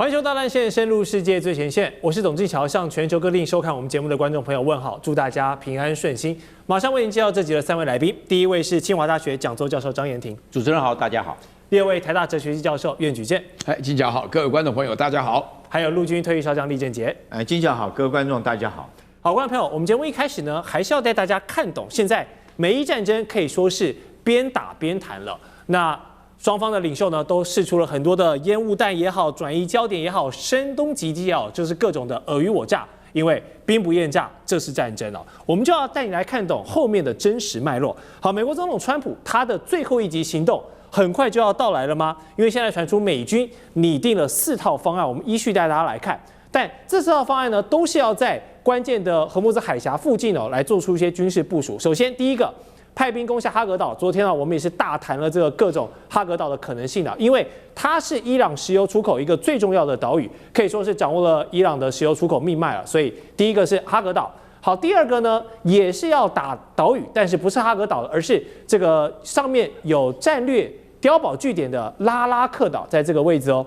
环球大乱线，深入世界最前线。我是董志乔，向全球各地收看我们节目的观众朋友问好，祝大家平安顺心。马上为您介绍这集的3位来宾。第一位是清华大学讲座教授张妍婷，主持人好，大家好。第二位台大哲学系教授苑举健，金乔好，各位观众朋友大家好。还有陆军退役少将厉正杰，金乔好，各位观众大家好。好，观众朋友，我们节目一开始呢，还是要带大家看懂现在美伊战争可以说是边打边谈了。那双方的领袖呢，都释出了很多的烟雾弹也好，转移焦点也好，声东击西也好，就是各种的尔虞我诈。因为兵不厌诈，这是战争哦。我们就要带你来看懂后面的真实脉络。好，美国总统川普他的最后一级行动很快就要到来了吗？因为现在传出美军拟定了4套方案，我们依序带大家来看。但这4套方案呢，都是要在关键的荷姆兹海峡附近来做出一些军事部署。首先，第一个，派兵攻下哈格岛。昨天我们也是大谈了这个各种哈格岛的可能性的，因为它是伊朗石油出口一个最重要的岛屿，可以说是掌握了伊朗的石油出口命脉了。所以第一个是哈格岛。好，第二个呢，也是要打岛屿，但是不是哈格岛，而是这个上面有战略碉堡据点的拉拉克岛，在这个位置哦。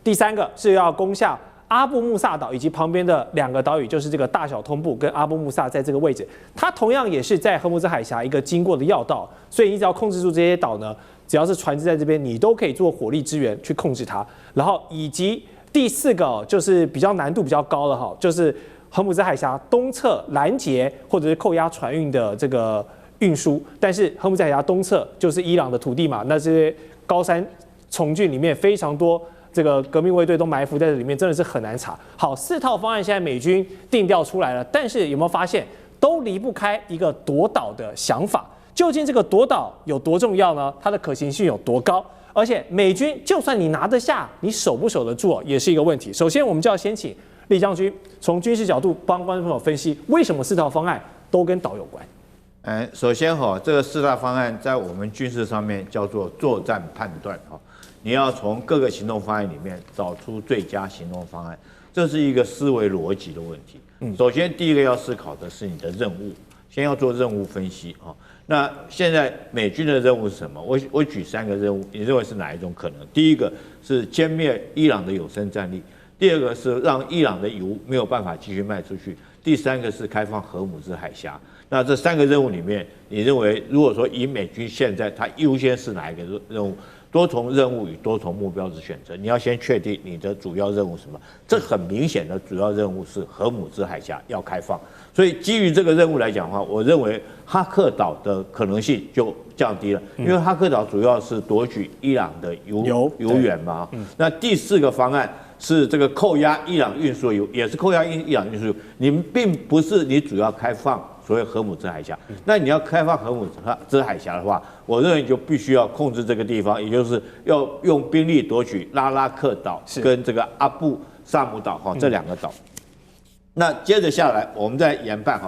第三个是要攻下阿布穆萨岛以及旁边的2个岛屿，就是这个大小通布跟阿布穆萨在这个位置，它同样也是在荷姆兹海峡一个经过的要道，所以你只要控制住这些岛呢，只要是船只在这边，你都可以做火力支援去控制它。然后以及第4个就是比较难度比较高了哈，就是荷姆兹海峡东侧拦截或者是扣押船运的这个运输，但是荷姆兹海峡东侧就是伊朗的土地嘛，那这些高山丛峻里面非常多。这个革命卫队都埋伏在这里面，真的是很难查。好，4套方案现在美军定调出来了，但是有没有发现都离不开一个夺岛的想法？究竟这个夺岛有多重要呢？它的可行性有多高？而且美军就算你拿得下，你守不守得住也是一个问题。首先，我们就要先请厉将军从军事角度帮观众朋友分析，为什么4套方案都跟岛有关？首先这个4大方案在我们军事上面叫做作战判断你要从各个行动方案里面找出最佳行动方案，这是一个思维逻辑的问题。首先第一个要思考的是你的任务，先要做任务分析那现在美军的任务是什么？我举3个任务，你认为是哪一种可能？第一个是歼灭伊朗的有生战力，第二个是让伊朗的油没有办法继续卖出去，第3个是开放荷姆兹海峡。那这3个任务里面，你认为如果说以美军现在它优先是哪一个任务？多重任务与多重目标之选择，你要先确定你的主要任务是什么。这很明显的主要任务是荷姆兹海峡要开放，所以基于这个任务来讲的话，我认为哈克岛的可能性就降低了，因为哈克岛主要是夺取伊朗的油源嘛。那第4个方案是这个扣押伊朗运输油，也是扣押伊朗运输油，你们并不是你主要开放所谓荷姆兹海峡，那你要开放荷姆兹海峡的话，我认为就必须要控制这个地方，也就是要用兵力夺取拉拉克岛跟这个阿布萨姆岛这2个岛。那接着下来，我们再研判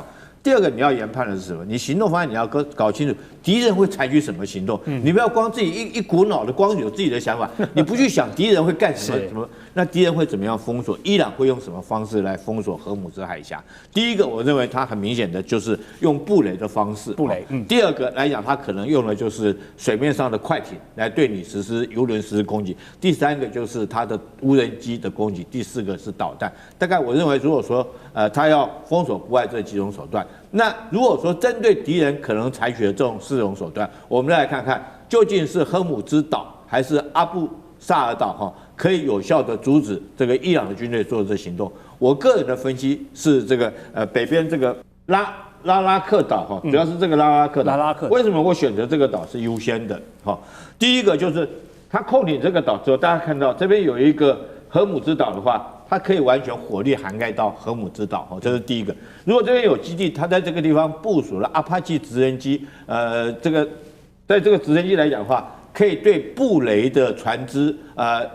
第二个你要研判的是什么？你行动方案你要搞清楚敌人会采取什么行动，你不要光自己一股脑的光有自己的想法，你不去想敌人会干什么，那敌人会怎么样封锁？伊朗会用什么方式来封锁荷姆兹海峡？第一个，我认为它很明显的就是用布雷的方式。布雷。第二个来讲，它可能用的就是水面上的快艇来对你实施油轮实施攻击。第3个就是它的无人机的攻击。第4个是导弹。大概我认为，如果说它要封锁不外这几种手段，那如果说针对敌人可能采取的这种4种手段，我们来看看究竟是荷姆兹岛还是阿布萨尔岛可以有效的阻止这个伊朗的军队做这行动。我个人的分析是这个北边这个拉拉克岛主要是这个拉拉克岛。为什么我选择这个岛是优先的？第一个就是它控制这个岛之后，大家看到这边有一个荷姆兹岛的话，它可以完全火力涵盖到荷姆兹岛，这是第一个。如果这边有基地，它在这个地方部署了阿帕奇直升机，这个在这个直升机来讲的话，可以对布雷的船只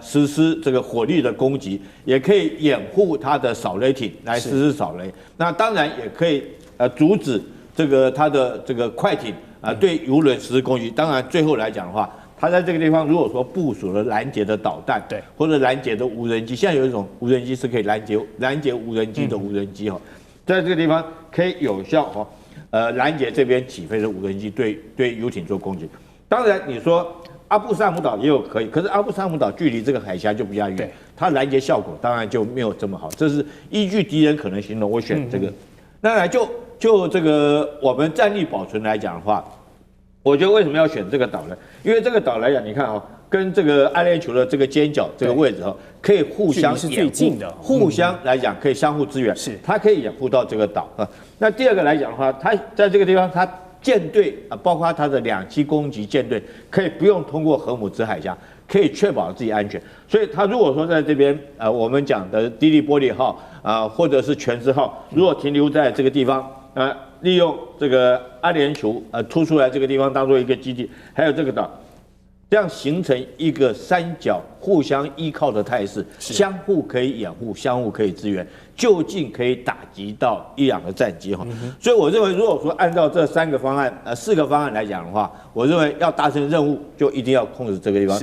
实施这个火力的攻击，也可以掩护它的扫雷艇来实施扫雷。那当然也可以阻止这个它的这个快艇对油轮实施攻击。当然最后来讲的话，它在这个地方如果说部署了拦截的导弹，对，或者拦截的无人机，现在有一种无人机是可以拦截无人机的无人机在这个地方可以有效拦截这边起飞的无人机对游艇做攻击。当然你说阿布萨姆岛也有可以，可是阿布萨姆岛距离这个海峡就比较远，它拦截效果当然就没有这么好。这是依据敌人可能行动，我选这个。当然就这个我们战力保存来讲的话，我觉得为什么要选这个岛呢？因为这个岛来讲，你看哦，跟这个阿联酋的这个尖角这个位置哦，可以互相是最近的，互相来讲可以相互支援，是它可以掩护到这个岛啊。那第二个来讲的话，它在这个地方它。舰队啊，包括它的2栖攻击舰队，可以不用通过荷姆兹海峡，可以确保自己安全。所以，它如果说在这边，我们讲的迪利波利号啊，或者是全知号，如果停留在这个地方，利用这个阿联酋突出来这个地方当做一个基地，还有这个岛，这样形成一个三角互相依靠的态势，相互可以掩护，相互可以支援，就近可以打击到伊朗的战机哈。所以我认为，如果说按照这4个方案来讲的话，我认为要达成任务，就一定要控制这个地方，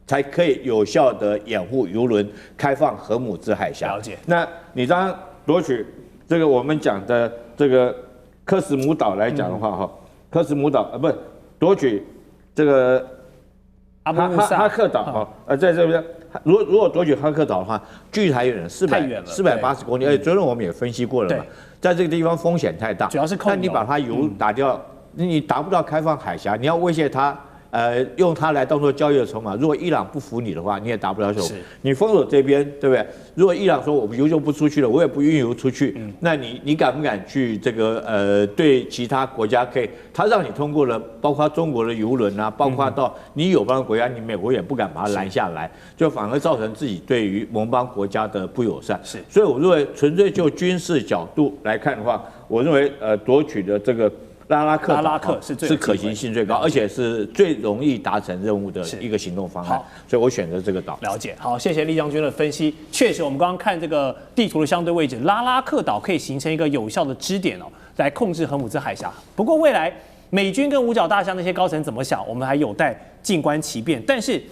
才可以有效的掩护油轮开放荷姆兹海峡。了解。那你当然夺取这个我们讲的这个克什姆岛来讲的话哈，克什姆岛不是夺取。这个哈克岛啊，在这边，如果夺取哈克岛的话，距离太远了，480公里，而且昨天我们也分析过了嘛，在这个地方风险太大，主要是但你把它油打掉，你达不到开放海峡，你要威胁它。用它来当做交易的筹码。如果伊朗不服你的话，你也达不了手。你封锁这边，对不对？如果伊朗说我油就不出去了，我也不运油出去，那你敢不敢去这个对其他国家可以？他让你通过了，包括中国的油轮啊，包括到你友邦国家，你美国也不敢把它拦下来，就反而造成自己对于盟邦国家的不友善。所以我认为纯粹就军事角度来看的话，我认为夺取的这个。拉拉克是可行性最高，而且是最容易达成任务的一个行动方案，所以我选择这个岛。了解，好，谢谢厉将军的分析。确实，我们刚刚看这个地图的相对位置，拉拉克岛可以形成一个有效的支点哦，来控制荷姆兹海峡。不过未来美军跟五角大厦那些高层怎么想，我们还有待静观其变。但是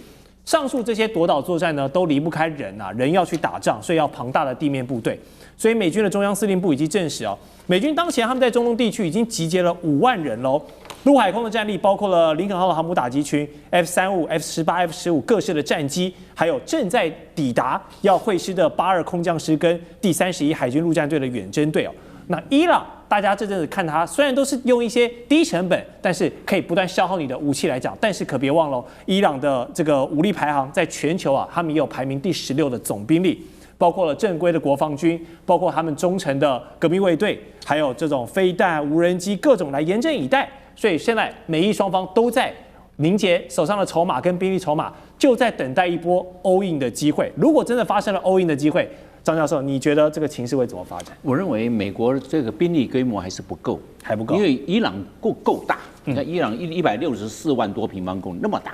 上述这些夺岛作战呢，都离不开人啊，人要去打仗，所以要庞大的地面部队。所以美军的中央司令部已经证实哦，美军当前他们在中东地区已经集结了5万人喽。陆海空的战力包括了林肯号的航母打击群、F-35、F-18、F-15各式的战机，还有正在抵达要会师的82空降师跟第31海军陆战队的远征队哦。那伊朗，大家这阵子看它，虽然都是用一些低成本，但是可以不断消耗你的武器来讲，但是可别忘了，伊朗的这个武力排行在全球啊，他们也有排名第16的总兵力。包括了正规的国防军，包括他们忠诚的革命卫队，还有这种飞弹、无人机各种来严阵以待。所以现在美伊双方都在凝结手上的筹码跟兵力筹码，就在等待一波 all in 的机会。如果真的发生了 all in 的机会，张教授，你觉得这个情势会怎么发展？我认为美国这个兵力规模还是不够，还不够，因为伊朗够大。你看伊朗164万多平方公里那么大。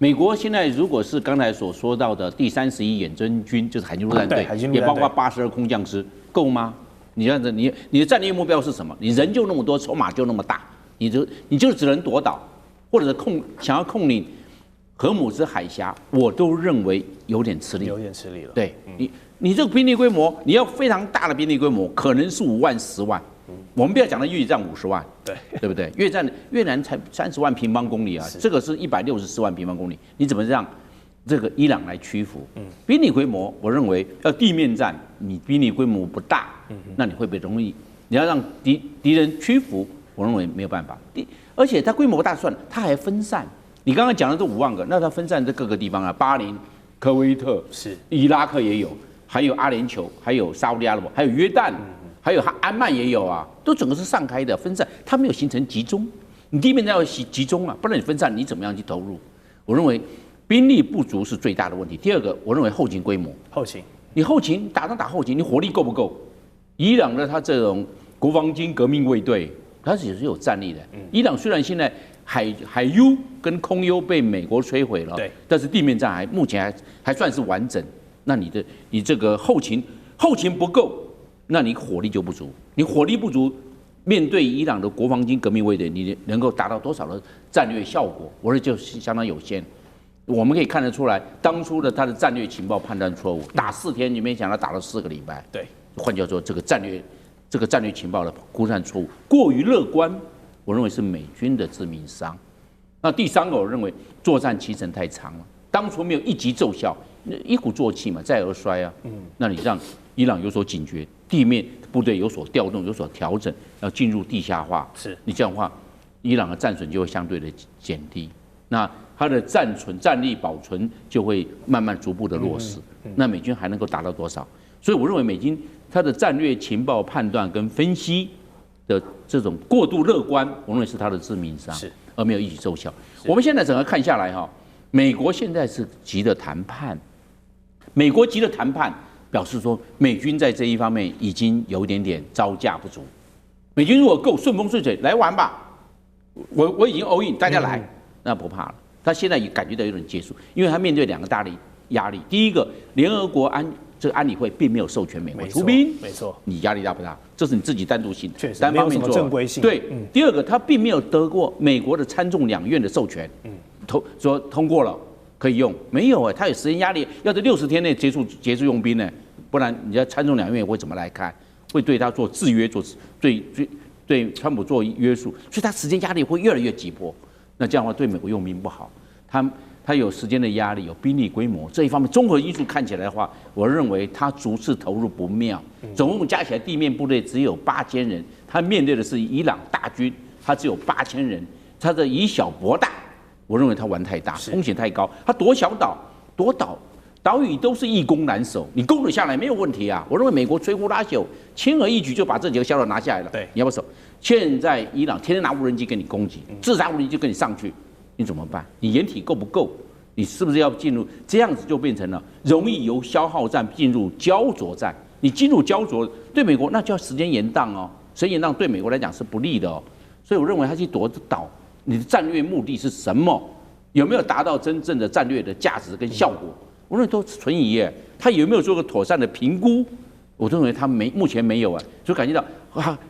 美国现在如果是刚才所说到的第31远征军，就是海军陆战队，也包括82空降师，够吗？你这样子，你的战略目标是什么？你人就那么多，筹码就那么大，你就只能夺岛，或者是想要控领荷姆兹海峡，我都认为有点吃力，有点吃力了。对你这个兵力规模，你要非常大的兵力规模，可能是5万、10万。我们不要讲到越战50万，对不对？越南才30万平方公里啊，这个是164万平方公里，你怎么让这个伊朗来屈服？兵力规模，我认为要地面战，你兵力规模不大，那你会不会容易？你要让敌人屈服，我认为没有办法。而且它规模大算，它还分散。你刚刚讲的这5万个，那它分散在各个地方啊，巴林、科威特、伊拉克也有，还有阿联酋，还有沙烏地阿拉伯，还有约旦。还有安曼也有啊，都整个是散开的分散，它没有形成集中。你地面要集中啊，不然你分散，你怎么样去投入？我认为兵力不足是最大的问题。第二个，我认为后勤规模，你后勤打后勤，你火力够不够？伊朗的他这种国防军革命卫队，它也是有战力的。伊朗虽然现在海优跟空优被美国摧毁了，但是地面战目前还算是完整。那你这个后勤不够。那你火力就不足，你火力不足，面对伊朗的国防军革命卫队，你能够达到多少的战略效果？我认为就是相当有限。我们可以看得出来，当初的他的战略情报判断错误，打4天，你没想到打了4个礼拜。对，换句话说，这个战略情报的估算错误过于乐观，我认为是美军的致命伤。那第3个，我认为作战期程太长了。当初没有一击奏效，一鼓作气嘛，再而衰啊。那你让伊朗有所警觉，地面部队有所调动，有所调整，要进入地下化。是你这样的话，伊朗的战损就会相对的减低，那它的战力保存就会慢慢逐步的落实。那美军还能够达到多少？所以我认为美军它的战略情报判断跟分析的这种过度乐观，我认为是它的致命伤，而没有一举奏效。我们现在整个看下来哈，美国现在是急的谈判，美国急的谈判表示说美军在这一方面已经有一点点招架不住。美军如果够顺风顺水来玩吧，我已经 all in， 大家来，那不怕了。他现在也感觉到有点结束，因为他面对两个大的压力。第一个，联合国安理会并没有授权美国出兵，没错，你压力大不大？这是你自己单独性，确实单方面做，正规性。对，第二个，他并没有得过美国的参众两院的授权，说通过了可以用，没有哎，他有时间压力，要在60天内结束用兵呢，不然你要参众两院会怎么来看？会对他做制约，对川普做约束，所以他时间压力会越来越急迫。那这样的话对美国用兵不好，他有时间的压力，有兵力规模这一方面综合因素看起来的话，我认为他逐次投入不妙，总共加起来地面部队只有8000人，他面对的是伊朗大军，他只有8000人，他的以小博大，我认为他玩太大，风险太高，他夺小岛、夺岛屿都是易攻难守，你攻得下来没有问题啊。我认为美国摧枯拉朽，轻而易举就把这几个小岛拿下来了。对，你要不守？现在伊朗天天拿无人机给你攻击，自杀无人机就跟你上去，你怎么办？你掩体够不够？你是不是要进入这样子就变成了容易由消耗战进入焦灼战？你进入焦灼，对美国那就要时间延宕哦，时间延宕对美国来讲是不利的哦。所以我认为他去夺岛，你的战略目的是什么？有没有达到真正的战略的价值跟效果？我认为都存疑耶。他有没有做个妥善的评估？我认为他目前没有啊，就感觉到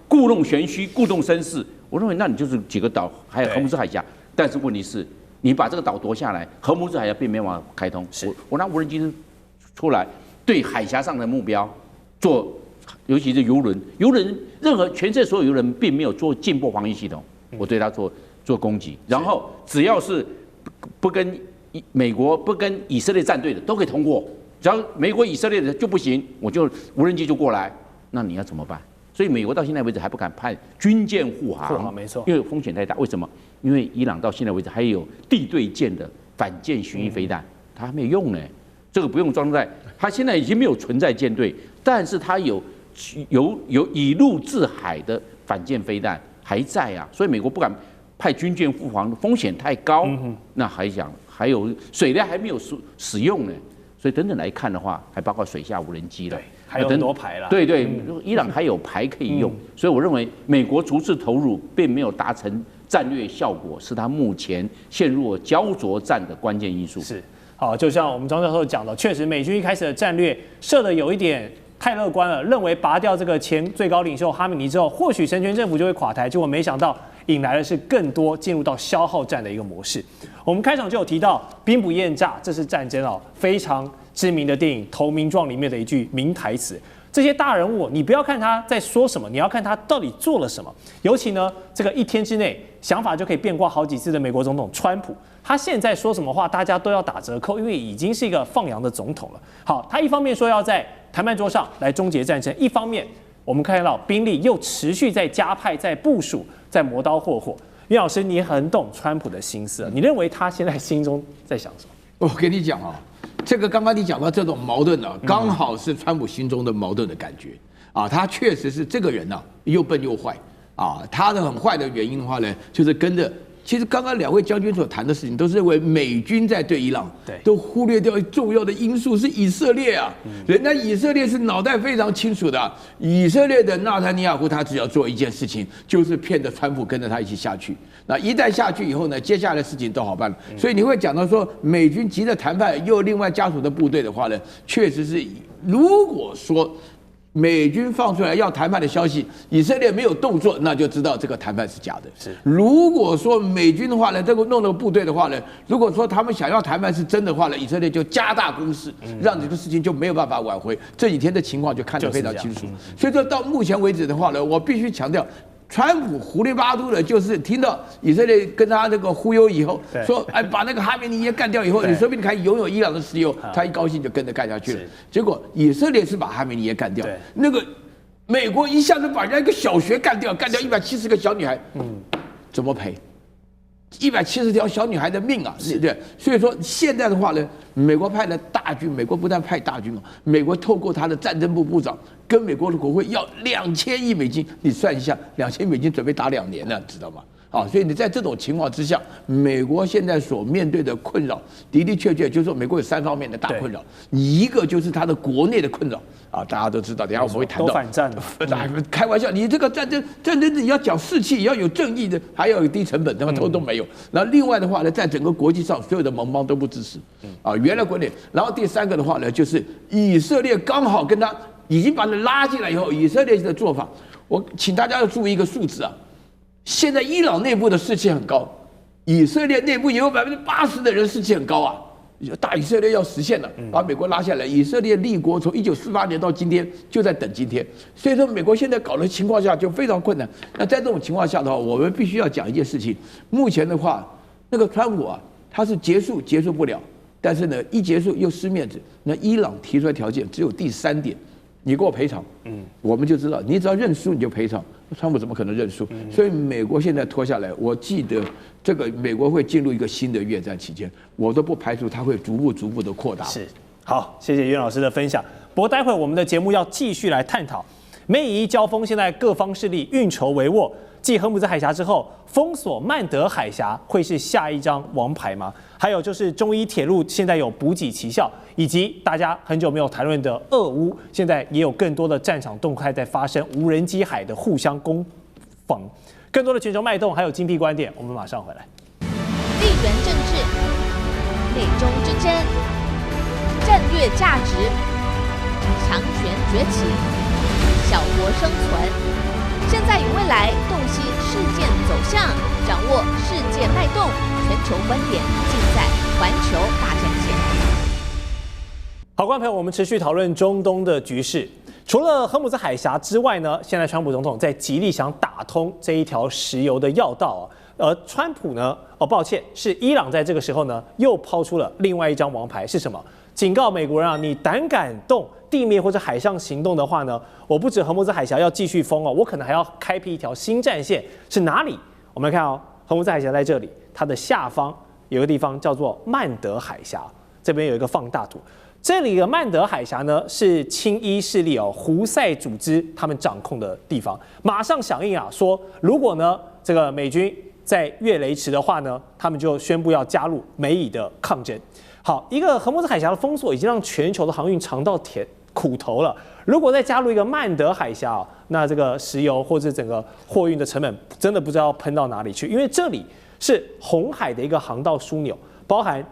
故弄玄虚、故弄绅士。我认为那你就是几个岛，还有荷姆斯海峡，但是问题是，你把这个岛夺下来，荷姆斯海峡并没有办法开通。我拿无人机出来，对海峡上的目标做，尤其是游轮，任何全世界所有游轮并没有做进步防御系统，我对它做攻击，然后只要是不跟美国不跟以色列站队的都可以通过，只要美国以色列的就不行，我就无人机就过来，那你要怎么办？所以美国到现在为止还不敢派军舰护航，没错，因为风险太大。为什么？因为伊朗到现在为止还有地对舰的反舰巡弋飞弹，它还没有用呢。这个不用装载，它现在已经没有存在舰队，但是它有以陆制海的反舰飞弹还在啊，所以美国不敢派军舰护航，风险太高。那还有水雷还没有使用呢，所以等等来看的话，还包括水下无人机了，还有很多牌了。对，伊朗还有牌可以用，所以我认为美国逐次投入并没有达成战略效果，是他目前陷入焦灼战的关键因素。是，好，就像我们张教授讲的，确实美军一开始的战略设的有一点太乐观了，认为拔掉这个前最高领袖哈米尼之后，或许神权政府就会垮台，结果没想到引来的是更多进入到消耗战的一个模式。我们开场就有提到兵不厌诈，这是战争非常知名的电影《投名状》里面的一句名台词。这些大人物，你不要看他在说什么，你要看他到底做了什么。尤其呢，这个一天之内想法就可以变卦好几次的美国总统川普，他现在说什么话，大家都要打折扣，因为已经是一个放羊的总统了。好，他一方面说要在谈判桌上来终结战争，一方面我们看到兵力又持续在加派、在部署、在磨刀霍霍。袁老师，你很懂川普的心思，你认为他现在心中在想什么？我跟你讲这个刚刚你讲到这种矛盾刚好是川普心中的矛盾的感觉他确实是这个人又笨又坏他的很坏的原因的话呢，就是跟着。其实刚刚两位将军所谈的事情，都是认为美军在对伊朗，都忽略掉重要的因素是以色列人家以色列是脑袋非常清楚的，以色列的纳坦尼亚胡他只要做一件事情，就是骗着川普跟着他一起下去。那一旦下去以后呢，接下来的事情都好办了。所以你会讲到说，美军急着谈判，又另外加属的部队的话呢，确实是，如果说美军放出来要谈判的消息，以色列没有动作，那就知道这个谈判是假的。如果说美军的话呢，这个弄那个部队的话呢，如果说他们想要谈判是真的话呢，以色列就加大攻势，让这个事情就没有办法挽回。这几天的情况就看得非常清楚。所以说到目前为止的话呢，我必须强调，川普胡里八嘟的，就是听到以色列跟他那个忽悠以后，说哎把那个哈梅尼耶干掉以后，你说不定可以拥有伊朗的石油，他一高兴就跟着干下去了。结果以色列是把哈梅尼耶干掉，那个美国一下子把人家一个小学干掉170个小女孩，怎么赔？170条小女孩的命啊，对不对？所以说现在的话呢，美国派了大军，美国不但派大军，美国透过他的战争部部长跟美国的国会要2000亿美金，你算一下，2000亿美金准备打2年了，知道吗？啊，所以你在这种情况之下，美国现在所面对的困扰的的确确就是说，美国有3方面的大困扰，一个就是它的国内的困扰啊，大家都知道，等一下我们会谈到。都反战了，开玩笑，你这个战争你要讲士气，也要有正义的，还要有低成本，他们都没有。那另外的话呢，在整个国际上，所有的盟邦都不支持，啊，原来国内。然后第3个的话呢，就是以色列刚好跟他已经把他拉进来以后，以色列的做法，我请大家要注意一个数字啊。现在伊朗内部的士气很高，以色列内部也有80%的人士气很高啊。大以色列要实现了，把美国拉下来。以色列立国从1948年到今天，就在等今天。所以说，美国现在搞的情况下就非常困难。那在这种情况下的话，我们必须要讲一件事情。目前的话，那个川普啊，他是结束不了，但是呢，一结束又失面子。那伊朗提出来条件只有第3点。你给我赔偿，我们就知道，你只要认输你就赔偿。川普怎么可能认输？所以美国现在拖下来，我记得这个美国会进入一个新的越战期间，我都不排除它会逐步的扩大。是，好，谢谢袁老师的分享。不过待会我们的节目要继续来探讨美以伊交锋，现在各方势力运筹帷幄。继荷姆兹海峡之后，封锁曼德海峡会是下一张王牌吗？还有就是中伊铁路现在有补给奇效，以及大家很久没有谈论的俄乌，现在也有更多的战场动态在发生，无人机海的互相攻防，更多的全球脉动，还有精辟观点，我们马上回来。地缘政治、美中之争、战略价值、强权崛起、小国生存。现在与未来洞悉事件走向，掌握世界脉动，全球观点尽在环球大战线。好，观众朋友，我们持续讨论中东的局势。除了荷姆兹海峡之外呢，现在川普总统在极力想打通这一条石油的要道啊。而川普呢，抱歉，是伊朗在这个时候呢又抛出了另外一张王牌，是什么？警告美国人啊，你胆敢动地面或者海上行动的话呢，我不止荷姆兹海峡要继续封哦，我可能还要开辟一条新战线，是哪里？我们来看哦，荷姆兹海峡在这里，它的下方有个地方叫做曼德海峡，这边有一个放大图。这里的曼德海峡呢，是亲伊势力胡塞组织他们掌控的地方。马上响应啊，说如果呢这个美军在越雷池的话呢，他们就宣布要加入美以的抗争。好，一个荷姆兹海峡的封锁已经让全球的航运尝到苦头了。如果再加入一个曼德海峡那这个石油或者整个货运的成本真的不知道要喷到哪里去，因为这里是红海的一个航道枢纽，包含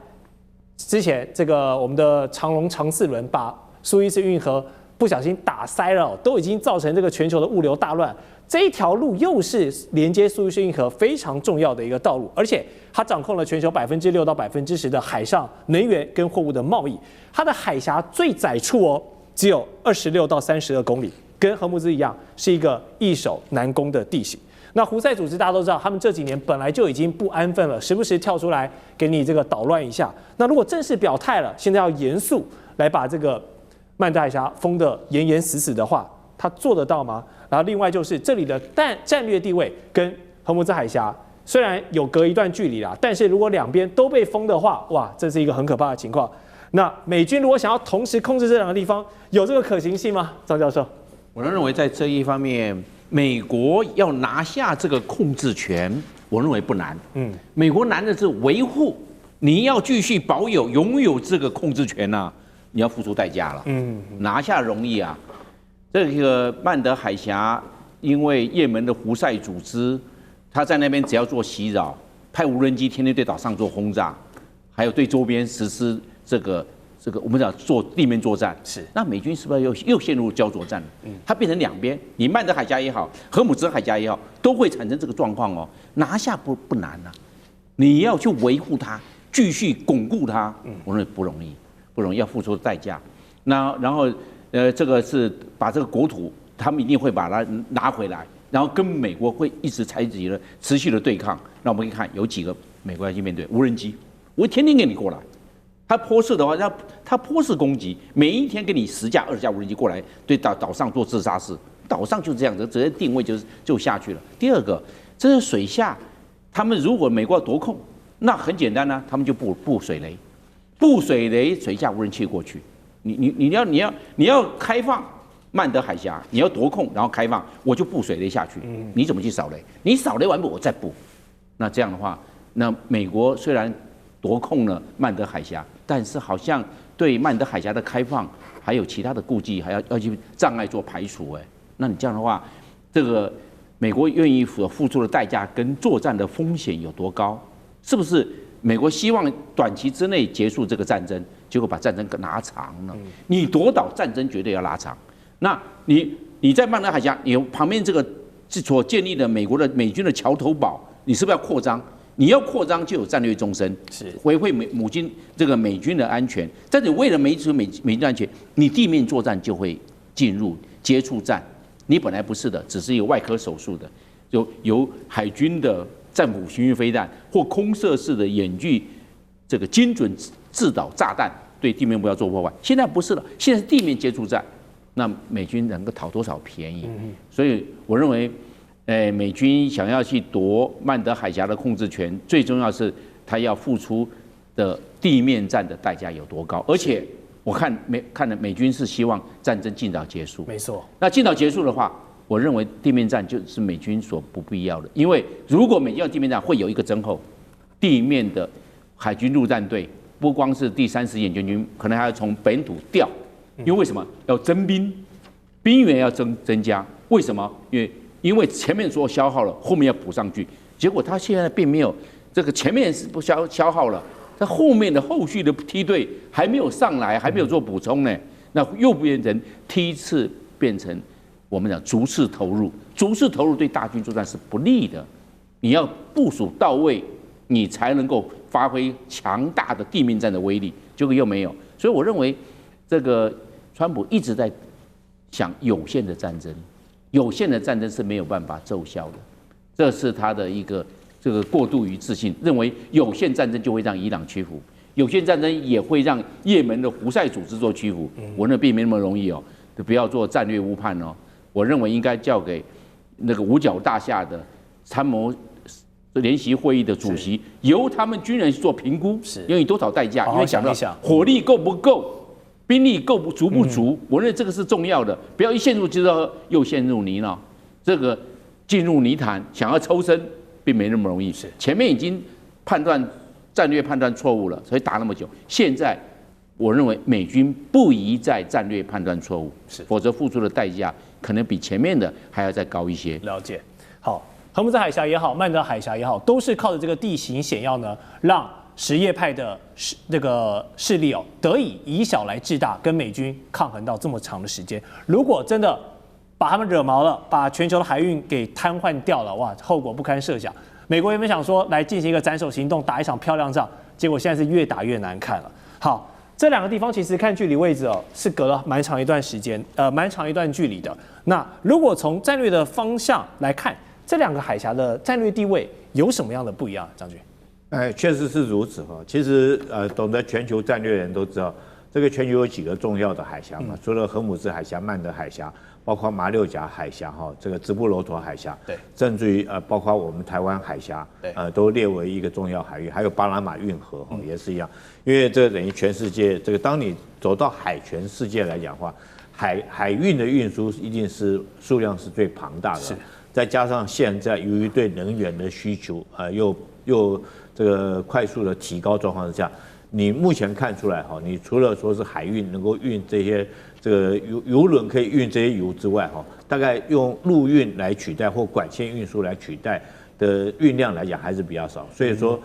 之前这个我们的长荣长4轮把苏伊士运河不小心打塞了，都已经造成这个全球的物流大乱。这一条路又是连接苏伊士运河非常重要的一个道路，而且它掌控了全球6%到10%的海上能源跟货物的贸易。它的海峡最窄处只有26到32公里，跟荷姆兹一样，是一个易守难攻的地形。那胡塞组织大家都知道，他们这几年本来就已经不安分了，时不时跳出来给你这个捣乱一下。那如果正式表态了，现在要严肃来把这个曼德海峡封得严严死死的话，他做得到吗？然后另外就是这里的战略地位跟荷姆兹海峡虽然有隔一段距离啦，但是如果两边都被封的话，哇，这是一个很可怕的情况。那美军如果想要同时控制这两个地方，有这个可行性吗？张教授，我认为在这一方面，美国要拿下这个控制权，我认为不难。美国难的是维护，你要继续拥有这个控制权啊，你要付出代价了。拿下容易啊。这个曼德海峡，因为也门的胡塞组织，他在那边只要做袭扰，派无人机天天对岛上做轰炸，还有对周边实施这个我们讲做地面作战，是那美军是不是又陷入焦灼战了？它变成两边，你曼德海峡也好，荷姆兹海峡也好，都会产生这个状况哦。拿下不难啊，你要去维护它，继续巩固它，我认为不容易，要付出代价。那然后这个是把这个国土，他们一定会把它拿回来，然后跟美国会一直采取了持续的对抗。那我们可以看有几个美国要去面对无人机，我天天给你过来。它波式的话，它波式攻击，每一天给你10架、20架无人机过来，对岛上做自杀式，岛上就是这样子，直接定位就下去了。第二个，这是水下，他们如果美国要夺控，那很简单呢，他们就布水雷，布水雷水下无人机过去。你要开放曼德海峡，你要夺控，然后开放，我就布水雷下去。你怎么去扫雷？你扫雷完毕，我再布。那这样的话，那美国虽然夺控了曼德海峡，但是好像对曼德海峡的开放还有其他的顾忌，还要去障碍做排除。那你这样的话，这个美国愿意付出的代价跟作战的风险有多高？是不是美国希望短期之内结束这个战争，结果把战争拉长了？你夺岛战争绝对要拉长。那你在曼德海峡，你旁边这个所建立的美军的桥头堡，你是不是要扩张？你要扩张就有战略纵深，是维护这个美军的安全。但是为了美军的安全，你地面作战就会进入接触战。你本来不是的，只是一个外科手术的，就由海军的战斧巡弋飞弹或空射式的远距这个精准制导炸弹对地面目标做破坏。现在不是了，现在是地面接触战，那美军能够讨多少便宜？所以我认为。美军想要去夺曼德海峡的控制权，最重要是他要付出的地面战的代价有多高。而且我看了美军是希望战争尽早结束，没错。那尽早结束的话，我认为地面战就是美军所不必要的，因为如果美军要地面战，会有一个增厚，地面的海军陆战队不光是第30演习军，可能还要从本土调，因为什么？要征兵，兵员要增加，为什么？因为前面所消耗了，后面要补上去，结果他现在并没有这个前面是不消耗了，他后面的后续的梯队还没有上来，还没有做补充呢，那又变成梯次变成我们讲逐次投入，逐次投入对大军作战是不利的，你要部署到位，你才能够发挥强大的地面战的威力，结果又没有，所以我认为这个川普一直在想有限的战争。有限的战争是没有办法奏效的，这是他的一个这个过度于自信，认为有限战争就会让伊朗屈服，有限战争也会让也门的胡塞组织做屈服。我认为并没那么容易哦，不要做战略误判哦。我认为应该交给那个五角大厦的参谋联席会议的主席，由他们军人去做评估，愿意多少代价，因为讲到火力够不够。兵力足不足？我认为这个是重要的，不要一陷入就又陷入泥淖，这个进入泥潭，想要抽身并没那么容易。前面已经战略判断错误了，所以打那么久。现在我认为美军不宜再战略判断错误，否则付出的代价可能比前面的还要再高一些。了解。好，荷姆兹海峡也好，曼德海峡也好，都是靠着这个地形险要呢，让什叶派的那个势力得以小来制大，跟美军抗衡到这么长的时间。如果真的把他们惹毛了，把全球的海运给瘫痪掉了，哇，后果不堪设想。美国原本想说来进行一个斩首行动，打一场漂亮仗，结果现在是越打越难看了。好，这两个地方其实看距离位置是隔了蛮长一段时间，蛮长一段距离的。那如果从战略的方向来看，这两个海峡的战略地位有什么样的不一样？张军？确实是如此哈。其实懂得全球战略的人都知道，这个全球有几个重要的海峡嘛，除了荷姆兹海峡、曼德海峡，包括马六甲海峡哈，这个直布罗陀海峡，对，甚至于包括我们台湾海峡，对，都列为一个重要海域，还有巴拿马运河也是一样，因为这等于全世界这个，当你走到海权世界来讲的话，海运的运输一定是数量是最庞大的，再加上现在由于对能源的需求又这个快速的提高状况之下，你目前看出来哈，你除了说是海运能够运这些这个油轮可以运这些油之外哈，大概用陆运来取代或管线运输来取代的运量来讲还是比较少。所以说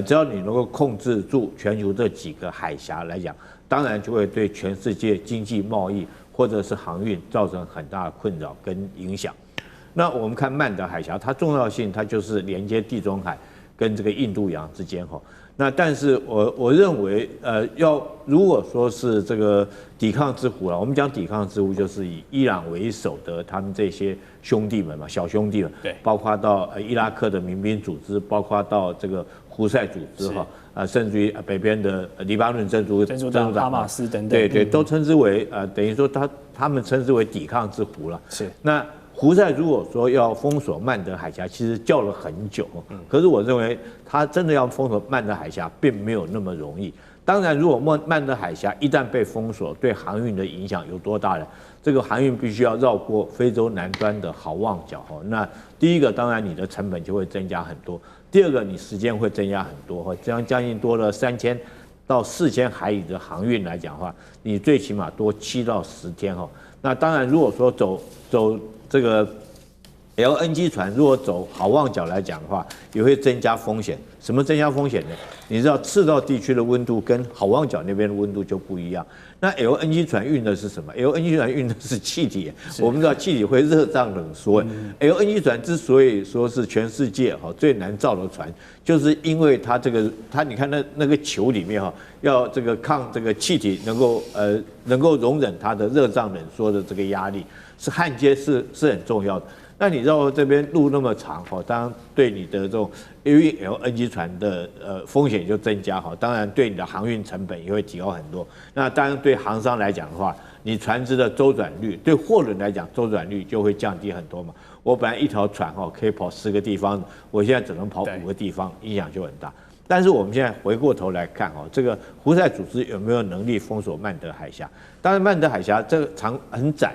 只要你能够控制住全球这几个海峡来讲，当然就会对全世界经济贸易或者是航运造成很大的困扰跟影响。那我们看曼德海峡，它重要性它就是连接地中海跟这个印度洋之间哈，那但是我认为，如果说是这个抵抗之湖了，我们讲抵抗之湖就是以伊朗为首的他们这些兄弟们嘛，小兄弟们，对，包括到伊拉克的民兵组织，包括到这个胡塞组织哈，甚至于北边的黎巴嫩真主党、哈马斯等等，对，都称之为等于说他们称之为抵抗之湖了。是那。胡塞如果说要封锁曼德海峡，其实叫了很久。可是我认为他真的要封锁曼德海峡，并没有那么容易。当然，如果曼德海峡一旦被封锁，对航运的影响有多大呢？这个航运必须要绕过非洲南端的好望角。那第一个，当然你的成本就会增加很多；第二个，你时间会增加很多。这样将近多了3000到4000海里的航运来讲的话，你最起码多7到10天。那当然，如果说走这个 LNG 船如果走好望角来讲的话，也会增加风险。什么增加风险呢？你知道赤道地区的温度跟好望角那边的温度就不一样。那 LNG 船运的是什么 ？LNG 船运的是气体。我们知道气体会热胀冷缩。LNG 船之所以说是全世界最难造的船，就是因为它你看那个球里面要这个抗这个气体能够容忍它的热胀冷缩的这个压力，是焊接是很重要的。那你绕这边路那么长，当然对你的这种因为 LNG 船的风险就增加，当然对你的航运成本也会提高很多。那当然对航商来讲的话，你船只的周转率，对货轮来讲周转率就会降低很多嘛。我本来一条船可以跑10个地方，我现在只能跑5个地方，影响就很大。但是我们现在回过头来看这个胡塞组织有没有能力封锁曼德海峡？当然，曼德海峡这个长很窄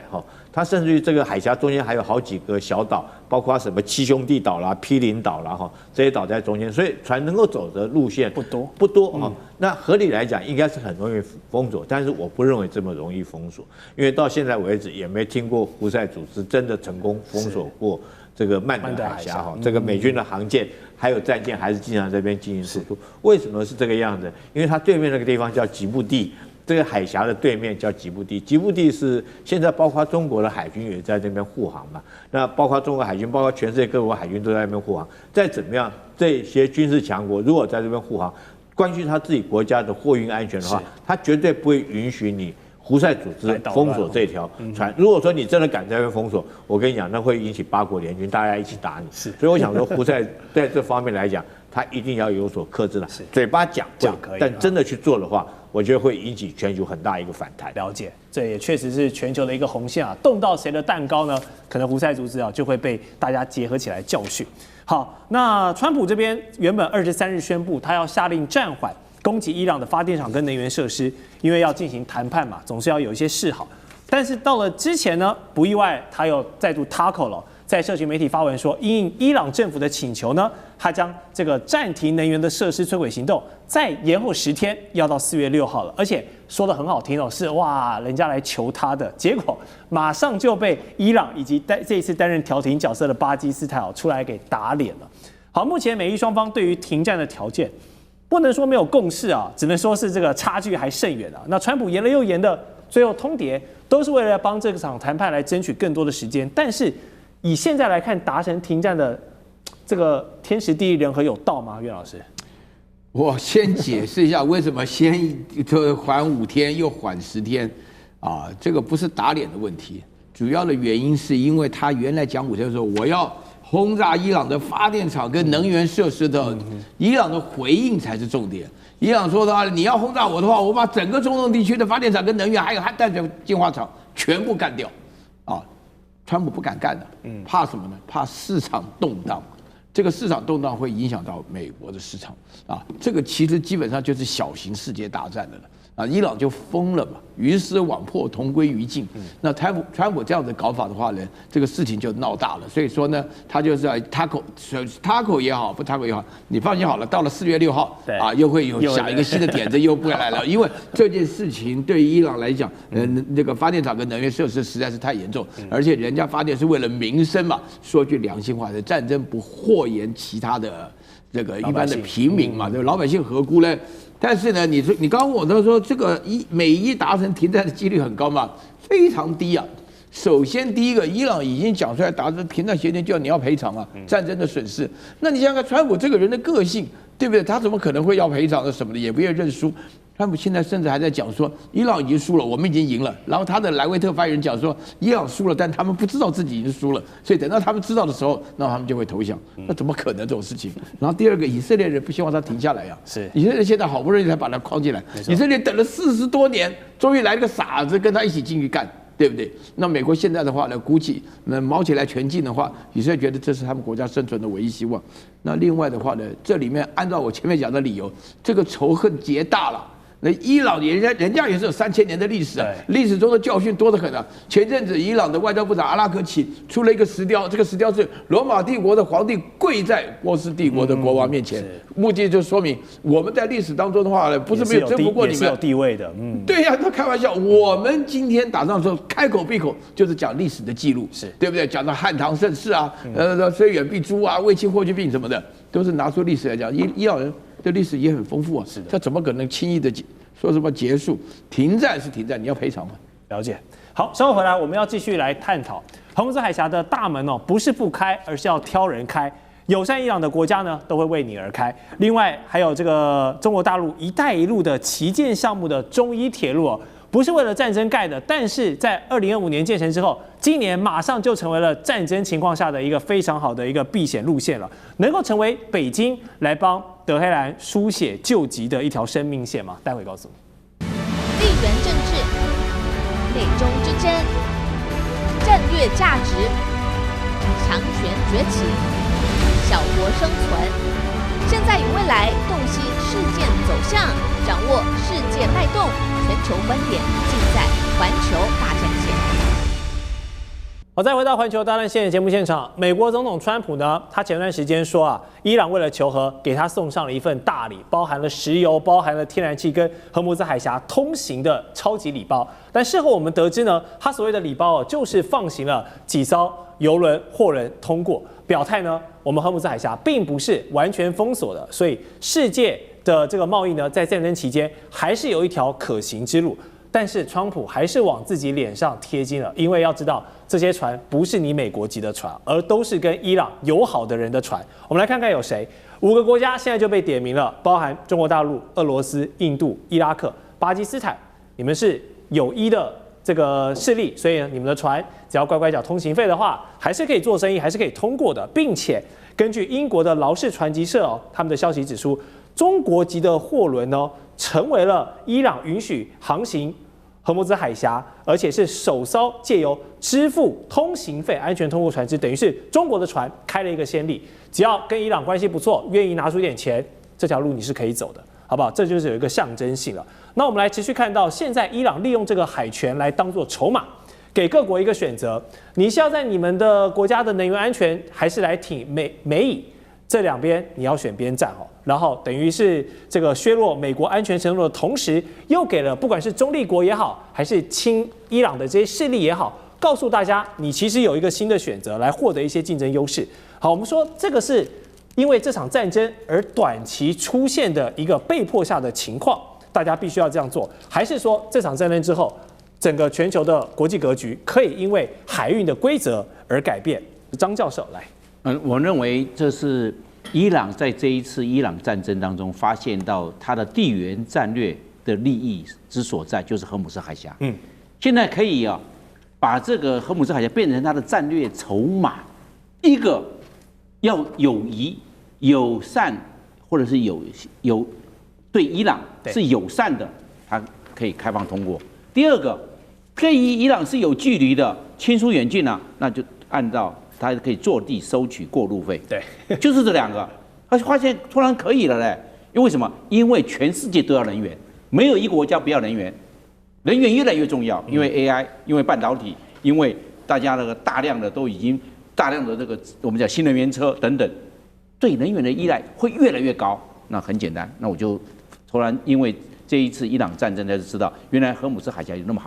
它甚至于这个海峡中间还有好几个小岛，包括什么七兄弟岛啦、毗邻岛啦这些岛在中间，所以船能够走的路线不多那合理来讲，应该是很容易封锁，但是我不认为这么容易封锁，因为到现在为止也没听过胡塞组织真的成功封锁过这个曼德海峡这个美军的航舰还有战舰还是经常在这边进行输出。为什么是这个样子？因为它对面那个地方叫吉布地。这个海峡的对面叫吉布地，吉布地是现在包括中国的海军也在这边护航嘛？那包括中国海军，包括全世界各国海军都在那边护航。再怎么样，这些军事强国如果在这边护航，关系他自己国家的货运安全的话，他绝对不会允许你胡塞组织封锁这条船。如果说你真的敢在那边封锁，我跟你讲，那会引起8国联军，大家一起打你。所以我想说，胡塞在这方面来讲，他一定要有所克制的。嘴巴讲可以，但真的去做的话，我觉得会引起全球很大一个反弹。了解，这也确实是全球的一个红线啊，动到谁的蛋糕呢？可能胡塞组织就会被大家结合起来教训。好，那川普这边原本23日宣布，他要下令暂缓攻击伊朗的发电厂跟能源设施，因为要进行谈判嘛，总是要有一些示好。但是到了之前呢，不意外，他又再度 tackle 了。在社群媒体发文说，因应伊朗政府的请求呢，他将这个暂停能源的设施摧毁行动再延后10天，要到4月6号了。而且说得很好听是哇，人家来求他的，结果马上就被伊朗以及这一次担任调停角色的巴基斯坦出来给打脸了。好，目前美伊双方对于停战的条件，不能说没有共识啊，只能说是这个差距还甚远啊。那川普延了又延的，最后通牒都是为了帮这场谈判来争取更多的时间，但是以现在来看，达成停战的这个天时地利人和有到吗？岳老师，我先解释一下为什么先缓5天又缓10天啊？这个不是打脸的问题，主要的原因是因为他原来讲5天的时候，我要轰炸伊朗的发电厂跟能源设施的，伊朗的回应才是重点。伊朗说的话，你要轰炸我的话，我把整个中东地区的发电厂跟能源还有氮净化厂全部干掉啊！川普不敢干的，怕什么呢？怕市场动荡，这个市场动荡会影响到美国的市场啊。这个其实基本上就是小型世界大战的了啊。伊朗就疯了嘛，鱼死网破，同归于尽。那川普这样子搞法的话呢，这个事情就闹大了。所以说呢，他就是要tackle也好，不tackle也好，你放心好了，到了4月6号啊，又会有下一个新的点子又不来了，因为这件事情对于伊朗来讲，那个发电厂跟能源设施实在是太严重，而且人家发电是为了民生嘛。说句良心话，战争不祸延其他的这个一般的平民嘛，对吧？老百姓何辜呢？但是呢，你刚刚问我都说这个美伊达成停战的几率很高嘛？非常低啊！首先第一个，伊朗已经讲出来，打着停战协定叫你要赔偿啊，战争的损失。那你想想看，川普这个人的个性，对不对？他怎么可能会要赔偿的什么的，也不愿意认输。川普现在甚至还在讲说，伊朗已经输了，我们已经赢了。然后他的莱维特发言人讲说，伊朗输了，但他们不知道自己已经输了，所以等到他们知道的时候，那他们就会投降。那怎么可能这种事情？然后第二个，以色列人不希望他停下来呀。是以色列现在好不容易才把他框进来，以色列等了40多年，终于来了个傻子跟他一起进去干。对不对？那美国现在的话呢，鼓起毛起来全进的话，以色列觉得这是他们国家生存的唯一希望。那另外的话呢，这里面按照我前面讲的理由，这个仇恨结大了。那伊朗人家也是有3000年的历史啊，历史中的教训多得很啊。前阵子伊朗的外交部长阿拉克奇出了一个石雕，这个石雕是罗马帝国的皇帝跪在波斯帝国的国王面前，目的就说明我们在历史当中的话呢，不是没有征服过你们，也是有地位的。对呀，他开玩笑，我们今天打仗的时候开口闭口就是讲历史的记录，是对不对？讲到汉唐盛世啊，虽远必诛啊，卫青霍去病什么的，都是拿出历史来讲。伊朗人的历史也很丰富啊，是的，他怎么可能轻易的说什么结束？停战是停战，你要赔偿吗？了解。好，稍后回来我们要继续来探讨荷姆斯海峡的大门哦，不是不开，而是要挑人开。友善伊朗的国家呢，都会为你而开。另外，还有这个中国大陆“一带一路”的旗舰项目的中伊铁路哦，不是为了战争盖的，但是在2025年建成之后，今年马上就成为了战争情况下的一个非常好的一个避险路线了，能够成为北京来帮德黑兰输血救急的一条生命线吗？待会告诉你。地缘政治、美中之争、战略价值、强权崛起、小国生存，现在与未来洞悉事件走向，掌握世界脉动，全球观点尽在环球大战线。好，再回到环球大战线的节目现场，美国总统川普呢，他前段时间说啊，伊朗为了求和，给他送上了一份大礼，包含了石油、包含了天然气跟荷姆斯海峡通行的超级礼包。但事后我们得知呢，他所谓的礼包就是放行了几艘油轮、货轮通过，表态呢，我们荷姆斯海峡并不是完全封锁的，所以世界的这个贸易呢，在战争期间还是有一条可行之路。但是川普还是往自己脸上贴金了，因为要知道这些船不是你美国籍的船，而都是跟伊朗友好的人的船。我们来看看有谁，5个国家现在就被点名了，包含中国大陆、俄罗斯、印度、伊拉克、巴基斯坦，你们是友伊的这个势力，所以呢，你们的船只要乖乖缴通行费的话，还是可以做生意，还是可以通过的，并且根据英国的劳氏船籍社他们的消息指出，中国籍的货轮呢，成为了伊朗允许航行荷姆斯海峡，而且是首艘借由支付通行费安全通过船只，等于是中国的船开了一个先例。只要跟伊朗关系不错，愿意拿出一点钱，这条路你是可以走的，好不好？这就是有一个象征性了。那我们来持续看到，现在伊朗利用这个海权来当做筹码，给各国一个选择：你是要在你们的国家的能源安全，还是来挺美以？这两边你要选边站哦，然后等于是这个削弱美国安全承诺的同时，又给了不管是中立国也好，还是亲伊朗的这些势力也好，告诉大家你其实有一个新的选择来获得一些竞争优势。好，我们说这个是因为这场战争而短期出现的一个被迫下的情况，大家必须要这样做，还是说这场战争之后，整个全球的国际格局可以因为海运的规则而改变？张教授来。我认为这是伊朗在这一次伊朗战争当中发现到它的地缘战略的利益之所在，就是荷姆斯海峡。现在可以把这个荷姆斯海峡变成它的战略筹码，一个要友谊、友善，或者是有对伊朗是友善的，它可以开放通过；第二个，对于伊朗是有距离的，亲疏远近啊，那就按照它可以坐地收取过路费，对，就是这两个。他发现突然可以了嘞，因为什么？因为全世界都要能源，没有一个国家不要能源，能源越来越重要，因为 AI， 因为半导体，因为大家那个大量的都已经大量的这个我们讲新能源车等等，对能源的依赖会越来越高。那很简单，那我就突然因为这一次伊朗战争，才知道原来荷姆斯海峡有那么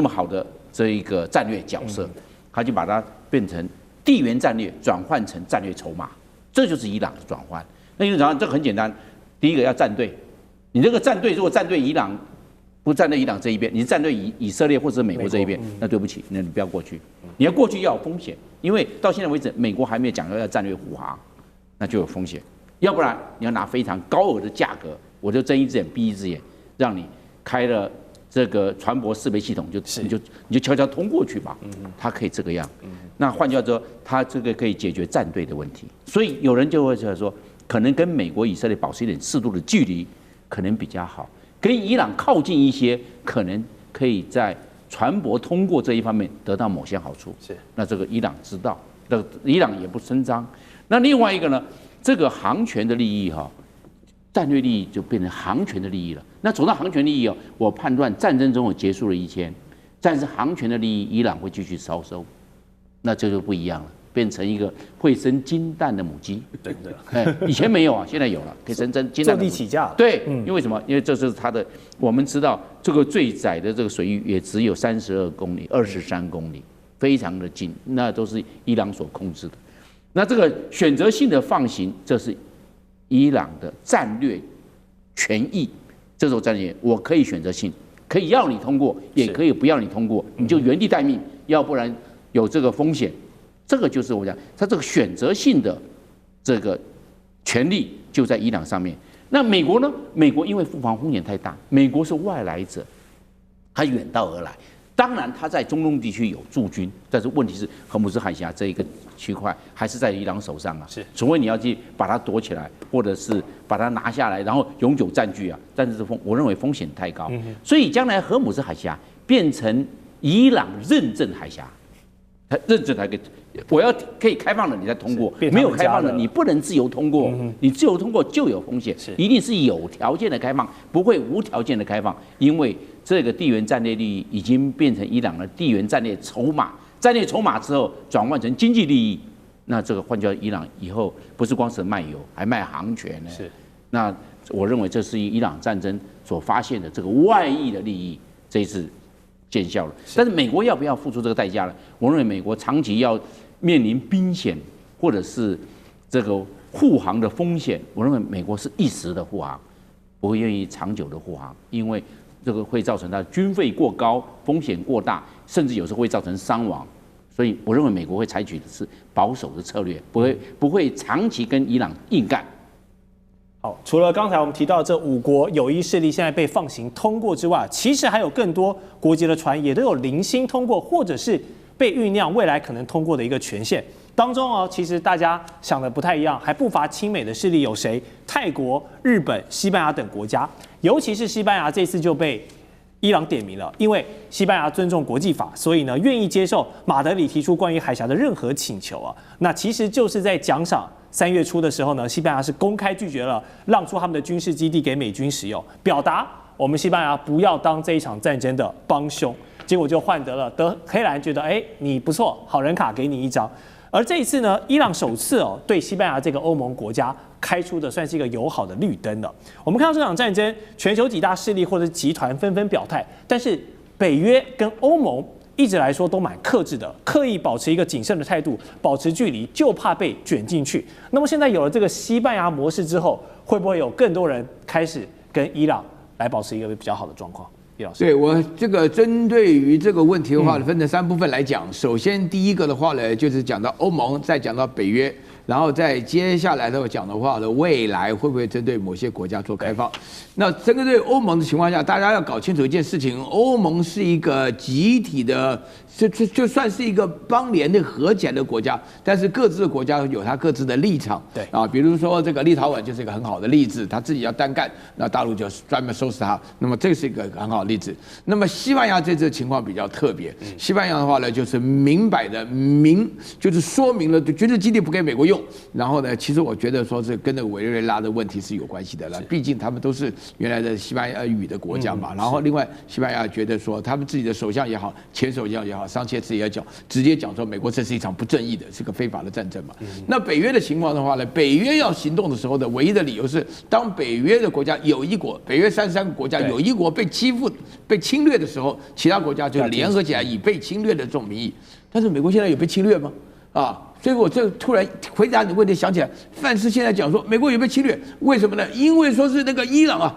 好的这一个战略角色，他就把它变成地缘战略转换成战略筹码，这就是伊朗的转换。那因为这个很简单，第一个要站队，你这个站队如果站队伊朗不站队伊朗这一边，你是站队以色列或者美国这一边，那对不起，那你不要过去。你要过去要有风险，因为到现在为止，美国还没有讲要战略护航，那就有风险。要不然你要拿非常高额的价格，我就睁一只眼闭一只眼，让你开了这个船舶识别系统，你就悄悄通过去吧。它可以这个样。那换句话说，它这个可以解决战队的问题。所以有人就会说，可能跟美国、以色列保持一点适度的距离，可能比较好。跟伊朗靠近一些，可能可以在船舶通过这一方面得到某些好处。是，那这个伊朗知道，那伊朗也不声张。那另外一个呢，这个航权的利益战略利益就变成航权的利益了。那走到航权利益我判断战争中结束了一天，但是航权的利益伊朗会继续烧收，那这就不一样了。变成一个会生金蛋的母鸡，真的，以前没有啊，现在有了，可以生金蛋的母鸡。就地起价了。对，因为什么？因为这是它的，我们知道这个最窄的这个水域也只有32公里、23公里，非常的近，那都是伊朗所控制的。那这个选择性的放行，这是伊朗的战略权益。这种战略，我可以选择性，可以要你通过，也可以不要你通过，你就原地待命，要不然有这个风险。这个就是我讲，它这个选择性的这个权利就在伊朗上面。那美国呢？美国因为付防风险太大，美国是外来者，他远道而来。当然，他在中东地区有驻军，但是问题是荷姆斯海峡这一个区块还是在伊朗手上啊。是，除非你要去把它夺起来，或者是把它拿下来，然后永久占据啊。但是我认为风险太高，所以将来荷姆斯海峡变成伊朗认证海峡。认证才可以，我要可以开放的你才通过，没有开放的你不能自由通过，你自由通过就有风险，一定是有条件的开放，不会无条件的开放，因为这个地缘战略利益已经变成伊朗的地缘战略筹码，战略筹码之后转换成经济利益，那这个换句话说，伊朗以后不是光是卖油，还卖航权呢。是，那我认为这是伊朗战争所发现的这个外溢的利益，这一次见效了，但是美国要不要付出这个代价呢？我认为美国长期要面临兵险或者是这个护航的风险，我认为美国是一时的护航，不会愿意长久的护航，因为这个会造成它军费过高、风险过大，甚至有时候会造成伤亡。所以我认为美国会采取的是保守的策略，不会长期跟伊朗硬干。好，除了刚才我们提到这5国友谊势力现在被放行通过之外，其实还有更多国籍的船也都有零星通过，或者是被酝酿未来可能通过的一个权限当中其实大家想的不太一样，还不乏亲美的势力有谁？泰国、日本、西班牙等国家，尤其是西班牙这次就被伊朗点名了，因为西班牙尊重国际法，所以呢愿意接受马德里提出关于海峡的任何请求啊。那其实就是在奖赏3月初的时候呢，西班牙是公开拒绝了让出他们的军事基地给美军使用，表达我们西班牙不要当这一场战争的帮凶。结果就换得了德黑兰觉得你不错，好人卡给你1张。而这一次呢，伊朗首次对西班牙这个欧盟国家开出的算是一个友好的绿灯了。我们看到这场战争，全球几大势力或者集团纷纷表态，但是北约跟欧盟一直来说都蛮克制的，刻意保持一个谨慎的态度，保持距离，就怕被卷进去。那么现在有了这个西班牙模式之后，会不会有更多人开始跟伊朗来保持一个比较好的状况？叶老师，对我这个针对于这个问题的话，分成3部分来讲。首先第一个的话呢，就是讲到欧盟，再讲到北约。然后再接下来的讲的话呢，未来会不会针对某些国家做开放？那针对欧盟的情况下，大家要搞清楚一件事情：欧盟是一个集体的，就算是一个邦联的合起来的国家，但是各自的国家有它各自的立场。对啊，比如说这个立陶宛就是一个很好的例子，他自己要单干，那大陆就专门收拾他。那么这是一个很好的例子。那么西班牙这次情况比较特别，西班牙的话呢，就是明摆的就是说明了军事基地不给美国用。然后呢，其实我觉得说是跟那个委内瑞拉的问题是有关系的了，毕竟他们都是原来的西班牙语的国家嘛。然后另外，西班牙觉得说他们自己的首相也好，前首相也好，桑切斯也讲，直接讲说美国这是一场不正义的，是个非法的战争嘛。那北约的情况的话呢，北约要行动的时候的唯一的理由是，当北约的国家有一国，北约33个国家有一国被欺负、被侵略的时候，其他国家就联合起来以被侵略的这种名义。但是美国现在有被侵略吗？啊，所以我这突然回答你问题，想起来，范斯现在讲说美国有没有侵略？为什么呢？因为说是那个伊朗啊，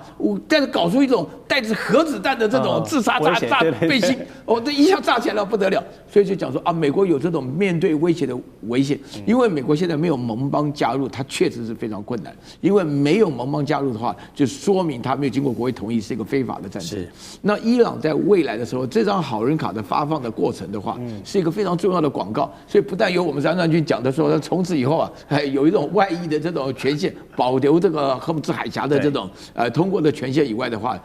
但是搞出一种带着核子弹的这种自杀炸背心，这一下炸起来了不得了，所以就讲说啊，美国有这种面对威胁的危险，因为美国现在没有盟邦加入，它确实是非常困难，因为没有盟邦加入的话，就说明它没有经过国会同意，是一个非法的战争。那伊朗在未来的时候，这张好人卡的发放的过程的话，是一个非常重要的广告，所以不但有我们张将军讲的说，从此以后啊，有一种外溢的这种权限，保留这个荷姆兹海峡的这种通过的权限以外的话，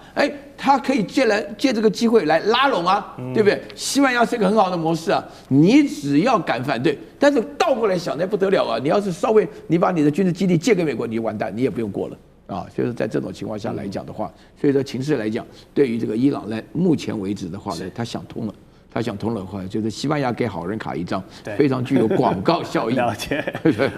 他可以借这个机会来拉拢啊，对不对？西班牙是一个很好的模式啊，你只要敢反对，但是倒过来想那不得了啊，你要是稍微你把你的军事基地借给美国，你完蛋，你也不用过了。就是在这种情况下来讲的话，所以说情势来讲，对于这个伊朗呢，目前为止的话呢，他想通了。他想通了的话，就是西班牙给好人卡一张，非常具有广告效应。了解。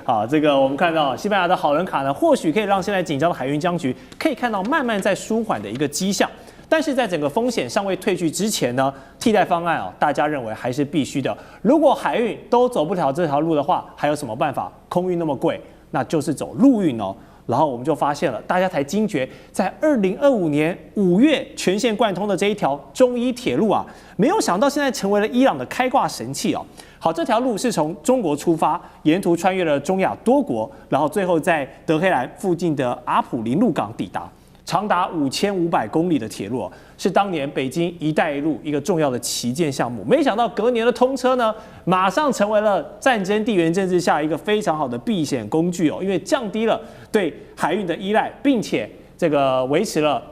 好，这个我们看到西班牙的好人卡呢，或许可以让现在紧张的海运僵局可以看到慢慢在舒缓的一个迹象。但是在整个风险尚未退去之前呢，替代方案大家认为还是必须的。如果海运都走不了这条路的话，还有什么办法？空运那么贵，那就是走陆运哦。然后我们就发现了，大家才惊觉，在2025年5月全线贯通的这一条中伊铁路啊，没有想到现在成为了伊朗的开挂神器哦。好，这条路是从中国出发，沿途穿越了中亚多国，然后最后在德黑兰附近的阿普林路港抵达。长达5500公里的铁路，是当年北京“一带一路”一个重要的旗舰项目。没想到隔年的通车呢，马上成为了战争地缘政治下一个非常好的避险工具哦，因为降低了对海运的依赖，并且这个维持了，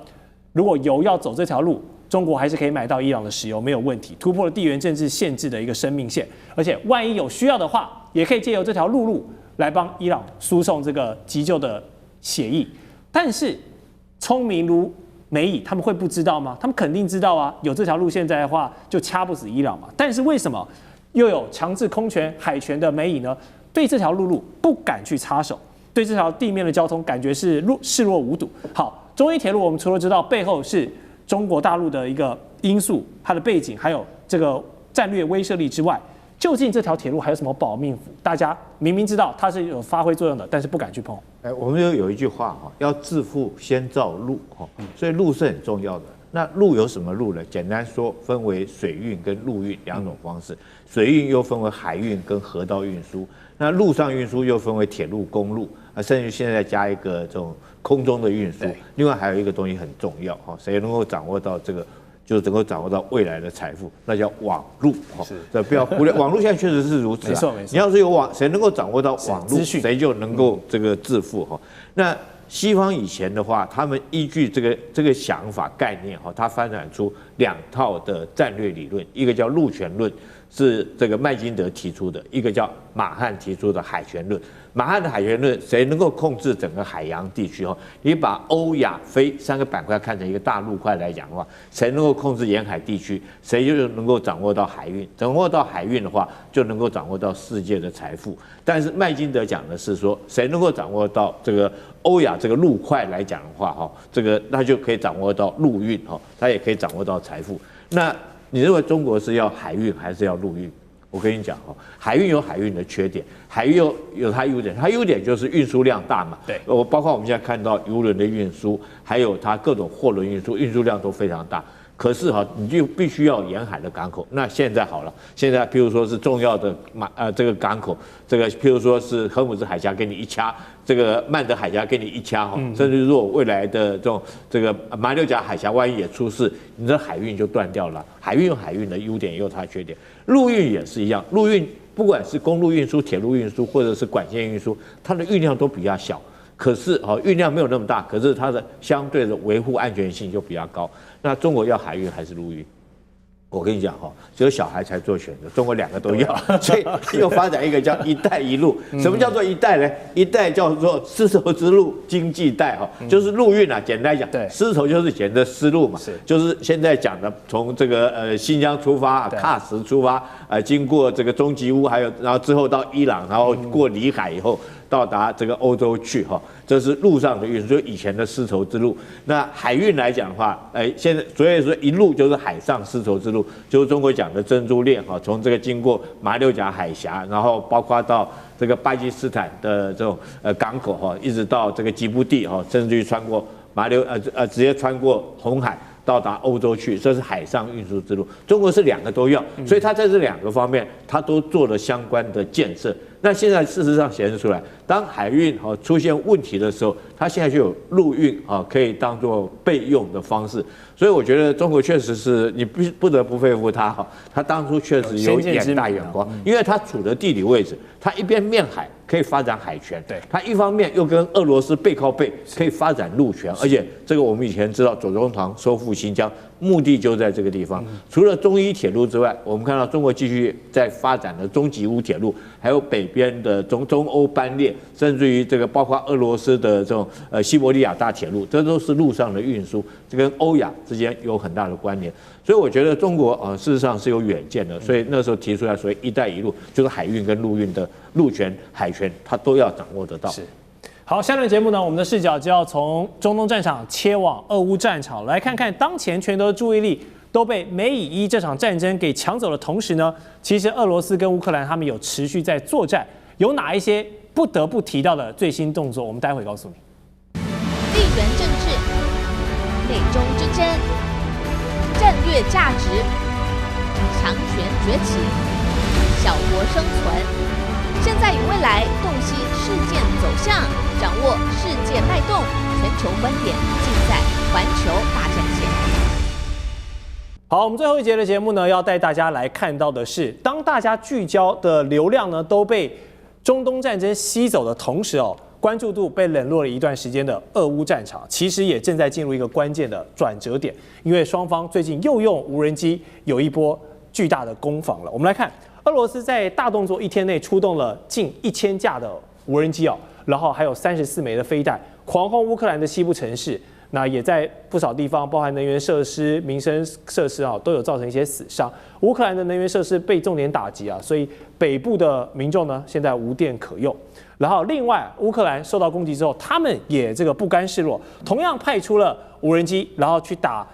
如果油要走这条路，中国还是可以买到伊朗的石油，没有问题，突破了地缘政治限制的一个生命线。而且万一有需要的话，也可以借由这条陆路来帮伊朗输送这个急救的血液。但是聪明如美以，他们会不知道吗？他们肯定知道啊，有这条路线在的话，就掐不死伊朗嘛。但是为什么又有强制空权、海权的美以呢？对这条陆路不敢去插手，对这条地面的交通感觉是视若无睹。好，中伊铁路我们除了知道背后是中国大陆的一个因素，它的背景还有这个战略威慑力之外，究竟这条铁路还有什么保命符？大家明明知道它是有发挥作用的，但是不敢去碰。我们有一句话哈，要致富先造陆哈，所以陆是很重要的。那陆有什么陆呢？简单说，分为水运跟陆运两种方式。水运又分为海运跟河道运输，那陆上运输又分为铁路、公路啊，甚至现在加一个这种空中的运输。另外还有一个东西很重要哈，谁能够掌握到这个？就能够掌握到未来的财富，那叫网路哈。这不要忽略，网路现在确实是如此啊。你要是有网，谁能够掌握到网路，谁就能够这个致富哈。那西方以前的话，他们依据这个想法概念哈，他发展出2套的战略理论，一个叫陆权论，是这个麦金德提出的，一个叫马汉提出的海权论。马汉的海权论，谁能够控制整个海洋地区？你把欧亚非3个板块看成一个大陆块来讲的话，谁能够控制沿海地区，谁就能够掌握到海运。掌握到海运的话，就能够掌握到世界的财富。但是麦金德讲的是说，谁能够掌握到这个欧亚这个陆块来讲的话，这个那就可以掌握到陆运，它也可以掌握到财富。那你认为中国是要海运还是要陆运？我跟你讲海运有海运的缺点，海运有它优点，它优点就是运输量大嘛。对，包括我们现在看到邮轮的运输，还有它各种货轮运输，运输量都非常大。可是你就必须要沿海的港口。那现在好了，现在譬如说是重要的这个港口，这个譬如说是荷姆兹海峡给你一掐，这个曼德海峡给你一掐甚至如果未来的这个马六甲海峡万一也出事，你的海运就断掉了。海运有海运的优点，也有它的缺点。陆运也是一样，陆运不管是公路运输、铁路运输或者是管线运输，它的运量都比较小。可是运量没有那么大，可是它的相对的维护安全性就比较高。那中国要海运还是陆运？我跟你讲只有小孩才做选择，中国2个都要，所以又发展一个叫“一带一路”。什么叫做一带呢？一带叫做丝绸之路经济带就是陆运啊。简单讲，丝绸就是简的丝路嘛，就是现在讲的从这个新疆出发，喀什出发，经过这个中吉乌，然后之后到伊朗，然后过里海以后，到达这个欧洲去哈，这是陆上的运输，就以前的丝绸之路。那海运来讲的话，现在所以说一路就是海上丝绸之路，就是中国讲的珍珠链哈，从这个经过马六甲海峡，然后包括到这个巴基斯坦的这种港口哈，一直到这个吉布地哈，甚至于穿过直接穿过红海。到达欧洲去，这是海上运输之路。中国是两个都要，所以它在这两个方面，它都做了相关的建设。那现在事实上显示出来，当海运出现问题的时候，它现在就有陆运可以当做备用的方式。所以我觉得中国确实是你不得不佩服它它当初确实有眼大眼光，因为它处的地理位置，它一边面海可以发展海权，对，它一方面又跟俄罗斯背靠背，可以发展陆权，而且这个我们以前知道左宗棠收复新疆。目的就在这个地方。除了中伊铁路之外，我们看到中国继续在发展的中吉乌铁路，还有北边的中欧班列，甚至于这个包括俄罗斯的这种西伯利亚大铁路，这都是陆上的运输，这跟欧亚之间有很大的关联。所以我觉得中国事实上是有远见的，所以那时候提出来所谓“一带一路”，就是海运跟陆运的陆权、海权，它都要掌握得到。是。好，下段节目呢，我们的视角就要从中东战场切往俄乌战场，来看看当前全球的注意力都被美以伊这场战争给抢走的同时呢，其实俄罗斯跟乌克兰他们有持续在作战，有哪一些不得不提到的最新动作？我们待会告诉你。地缘政治、美中之争、战略价值、强权崛起、小国生存。现在与未来洞悉事件走向，掌握世界脉动，全球观点尽在环球大战线。好，我们最后一节的节目呢，要带大家来看到的是，当大家聚焦的流量呢都被中东战争吸走的同时关注度被冷落了一段时间的俄乌战场，其实也正在进入一个关键的转折点，因为双方最近又用无人机有一波巨大的攻防了。我们来看。俄罗斯在大动作一天内出动了近1000架的无人机然后还有34枚的飞弹，狂轰乌克兰的西部城市。那也在不少地方，包含能源设施、民生设施都有造成一些死伤。乌克兰的能源设施被重点打击所以北部的民众呢现在无电可用。然后另外，乌克兰受到攻击之后，他们也不甘示弱，同样派出了无人机，然后去打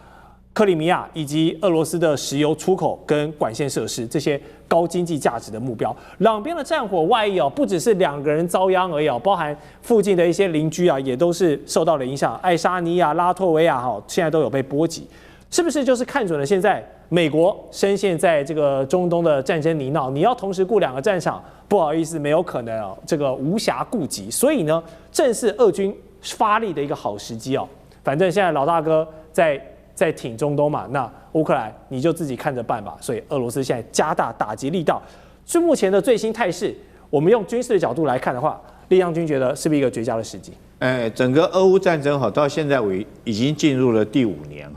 克里米亚以及俄罗斯的石油出口跟管线设施这些高经济价值的目标，两边的战火外溢不只是2个人遭殃而已包含附近的一些邻居也都是受到了影响，爱沙尼亚、拉脱维亚现在都有被波及，是不是就是看准了现在美国深陷在这个中东的战争泥淖，你要同时顾2个战场，不好意思，没有可能这个无暇顾及，所以呢，正是俄军发力的一个好时机反正现在老大哥在挺中东嘛，那乌克兰你就自己看着办吧。所以俄罗斯现在加大打击力道。所以目前的最新态势，我们用军事的角度来看的话，厉将军觉得是不是一个绝佳的时机？整个俄乌战争到现在已经进入了第5年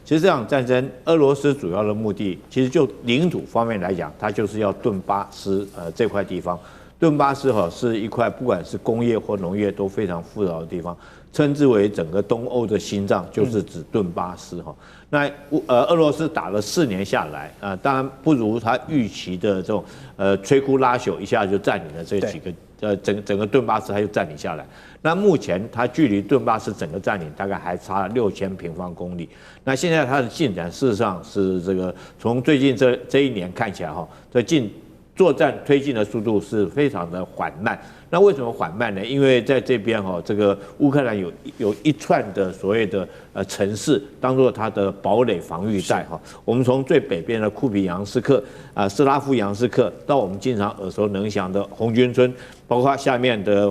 其实这场战争，俄罗斯主要的目的，其实就领土方面来讲，它就是要顿巴斯这块地方。顿巴斯是一块不管是工业或农业都非常富饶的地方。称之为整个东欧的心脏，就是指顿巴斯那俄罗斯打了4年下来当然不如他预期的这种摧枯拉朽，一下就占领了这几个整个顿巴斯，他就占领下来。那目前他距离顿巴斯整个占领大概还差6000平方公里。那现在它的进展事实上是这个从最近这1年看起来这作战推进的速度是非常的缓慢。那为什么缓慢呢？因为在这边这个乌克兰有一串的所谓的城市当做它的堡垒防御带我们从最北边的库比扬斯克斯拉夫扬斯克，到我们经常耳熟能详的红军村，包括下面的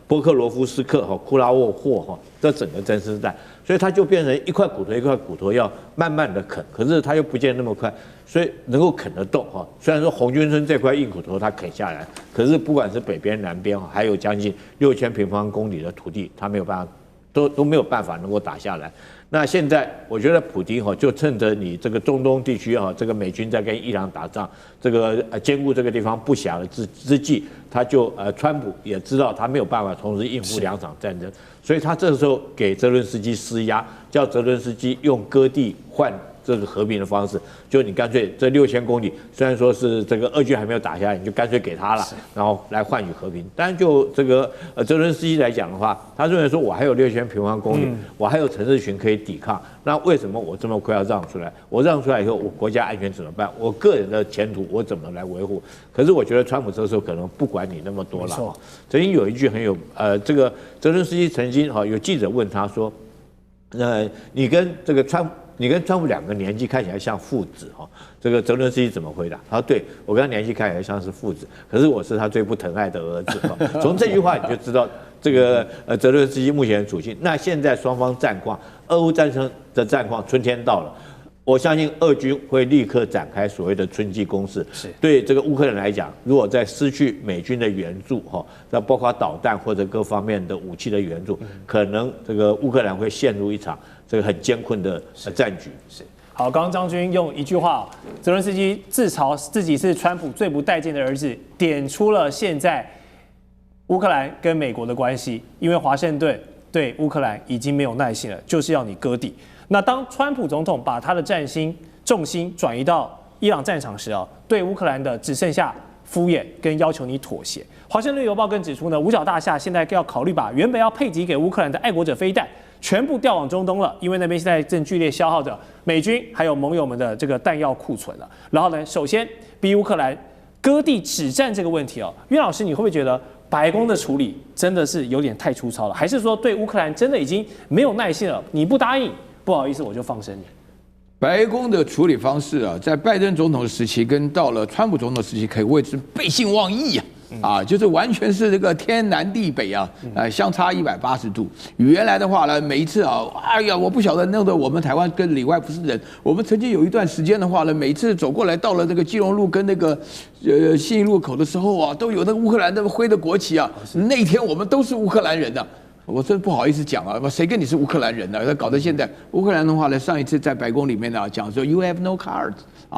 波克罗夫斯克库拉沃霍这整个真实带，所以它就变成一块骨头一块骨头要慢慢的啃，可是它又不见那么快，所以能够啃得动虽然说红军村这块硬骨头它啃下来，可是不管是北边南边还有将近6000平方公里的土地，它没有办法都没有办法能够打下来。那现在我觉得普丁就趁着你这个中东地区这个美军在跟伊朗打仗，这个兼顾这个地方不暇的之际，他就川普也知道他没有办法同时应付2场战争，所以他这时候给泽伦斯基施压，叫泽伦斯基用割地换这个和平的方式，就你干脆这6000公里，虽然说是这个俄军还没有打下来，你就干脆给他了，然后来换取和平。当然就这个泽伦斯基来讲的话，他认为说我还有6000平方公里，我还有城市群可以抵抗，那为什么我这么快要让出来？我让出来以后，我国家安全怎么办？我个人的前途我怎么来维护？可是我觉得川普这时候可能不管你那么多了。曾经有一句很有这个泽伦斯基曾经有记者问他说，你跟川普两个年纪看起来像父子哈，这个泽伦斯基怎么回答？他说对我跟他年纪看起来像是父子，可是我是他最不疼爱的儿子。从这句话你就知道这个泽伦斯基目前的处境。那现在双方战况，俄乌战争的战况，春天到了。我相信俄军会立刻展开所谓的春季攻势。对这个乌克兰来讲，如果在失去美军的援助那包括导弹或者各方面的武器的援助，可能这个乌克兰会陷入一场这个很艰困的战局。好，刚刚张军用一句话，泽伦斯基自嘲自己是川普最不待见的儿子，点出了现在乌克兰跟美国的关系，因为华盛顿对乌克兰已经没有耐心了，就是要你割地。那当川普总统把他的重心转移到伊朗战场时对乌克兰的只剩下敷衍跟要求你妥协。华盛顿邮报更指出呢，五角大厦现在要考虑把原本要配给给乌克兰的爱国者飞弹全部调往中东了，因为那边现在正剧烈消耗着美军还有盟友们的这个弹药库存了。然后呢，首先逼乌克兰割地止战这个问题岳老师，你会不会觉得白宫的处理真的是有点太粗糙了？还是说对乌克兰真的已经没有耐心了？你不答应？不好意思，我就放生你。白宫的处理方式在拜登总统时期跟到了川普总统时期，可以谓之背信忘义就是完全是这个天南地北相差180度。原来的话呢，每一次哎呀，我不晓得弄得我们台湾跟里外不是人。我们曾经有一段时间的话呢，每次走过来到了这个基隆路跟那个信义路口的时候都有那个乌克兰的挥的国旗那天我们都是乌克兰人我真不好意思讲谁跟你是乌克兰人呢？搞得现在乌克兰的话呢，上一次在白宫里面讲说 "You have no cards"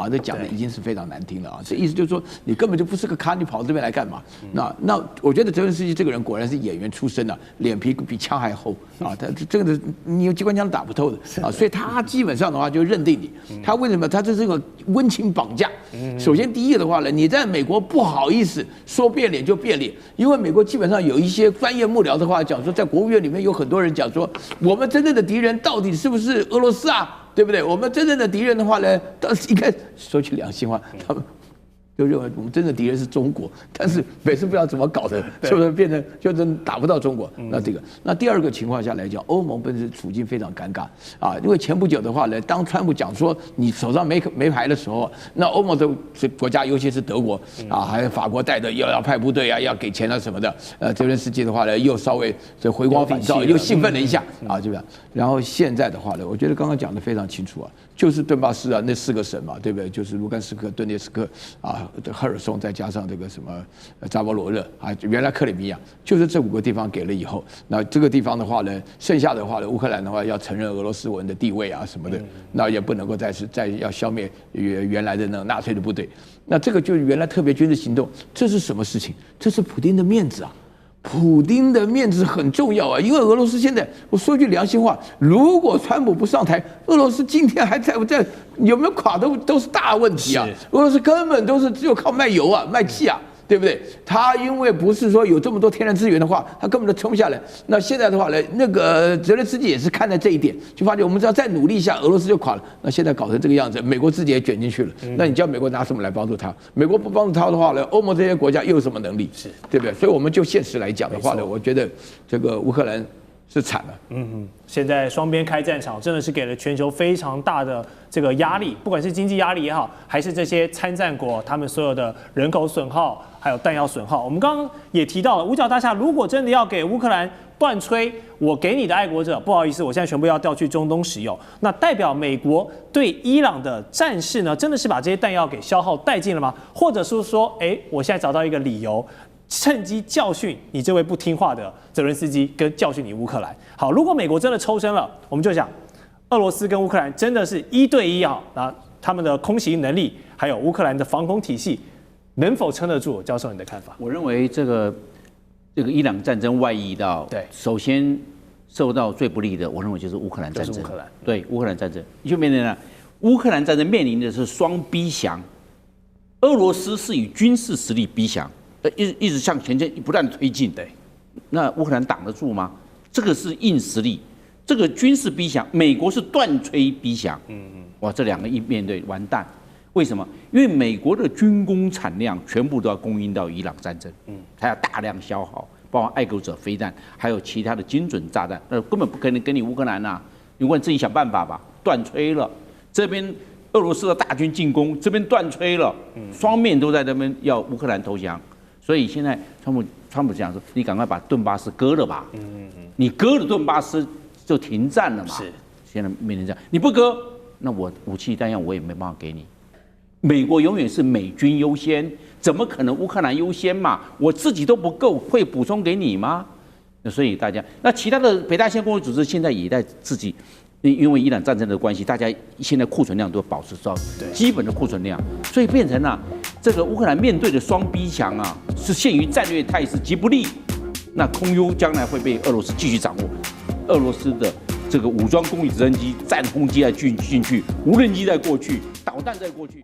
这讲的已经是非常难听了这意思就是说你根本就不是个咖，你跑这边来干嘛？那我觉得泽伦斯基这个人果然是演员出身脸皮比枪还厚他这个你有机关枪打不透的所以他基本上的话就认定你。他为什么？他这是个温情绑架。首先第一个的话呢，你在美国不好意思说变脸就变脸，因为美国基本上有一些专业幕僚的话讲说，在国务院里面有很多人讲说，我们真正的敌人到底是不是俄罗斯对不对？我们真正的敌人的话呢，应该说句良心话，他们就认为我们真正的敌人是中国，但是每次不知道怎么搞的，是不是变成就真打不到中国？那第二个情况下来讲，欧盟本身处境非常尴尬因为前不久的话呢，当川普讲说你手上没牌的时候，那欧盟的国家，尤其是德国还有法国带的要派部队要给钱什么的，泽连斯基的话呢又稍微回光返照，又兴奋了一下对吧？然后现在的话呢，我觉得刚刚讲的非常清楚就是顿巴斯那4个省嘛，对不对？就是卢甘斯克、顿涅茨克赫尔松，再加上这个什么扎波罗热原来克里米亚，就是这5个地方给了以后，那这个地方的话呢，剩下的话呢，乌克兰的话要承认俄罗斯文的地位什么的，那也不能够再要消灭原来的那个纳粹的部队，那这个就是原来特别军事行动，这是什么事情？这是普丁的面子普丁的面子很重要因为俄罗斯现在，我说句良心话，如果川普不上台，俄罗斯今天还在不在，有没有垮都是大问题俄罗斯根本都是只有靠卖油卖气对不对？他因为不是说有这么多天然资源的话，他根本都撑不下来。那现在的话呢，那个泽连斯基也是看在这一点，就发觉我们只要再努力一下，俄罗斯就垮了。那现在搞成这个样子，美国自己也卷进去了。那你叫美国拿什么来帮助他？美国不帮助他的话呢，欧盟这些国家又有什么能力？对不对？所以我们就现实来讲的话呢，我觉得这个乌克兰是惨了。现在双边开战场，真的是给了全球非常大的这个压力，不管是经济压力也好，还是这些参战国他们所有的人口损耗，还有弹药损耗。我们刚刚也提到了，五角大厦如果真的要给乌克兰断炊，我给你的爱国者，不好意思，我现在全部要调去中东使用。那代表美国对伊朗的战事呢，真的是把这些弹药给消耗殆尽了吗？或者是说，我现在找到一个理由，趁机教训你这位不听话的泽伦斯基，跟教训你乌克兰。好，如果美国真的抽身了，我们就讲俄罗斯跟乌克兰真的是1对1那他们的空袭能力，还有乌克兰的防空体系能否撑得住？教授，你的看法？我认为这个伊朗战争外溢到，首先受到最不利的，我认为就是乌克兰战争。对，乌克兰战争，就面临了乌克兰战争面临的是双逼降，俄罗斯是以军事实力逼降，一直向前不断推进。对，那乌克兰挡得住吗？这个是硬实力，这个军事逼降，美国是断吹逼降。哇，这两个一面对完蛋。为什么？因为美国的军工产量全部都要供应到伊朗战争，它要大量消耗，包括爱国者飞弹，还有其他的精准炸弹，那根本不可能给你乌克兰呐，你问自己想办法吧。断吹了，这边俄罗斯的大军进攻，这边断吹了，双面都在那边要乌克兰投降，所以现在川普讲说，你赶快把顿巴斯割了吧，你割了顿巴斯就停战了嘛。是，现在面临这样，你不割，那我武器弹药我也没办法给你。美国永远是美军优先，怎么可能乌克兰优先嘛？我自己都不够，会补充给你吗？所以大家，那其他的北大西洋公约组织现在也在自己，因为伊朗战争的关系，大家现在库存量都保持到基本的库存量，所以变成了这个乌克兰面对的双逼强啊，是陷于战略态势极不利。那空优将来会被俄罗斯继续掌握，俄罗斯的这个武装攻击直升机、战轰机再进去，无人机再过去，导弹再过去。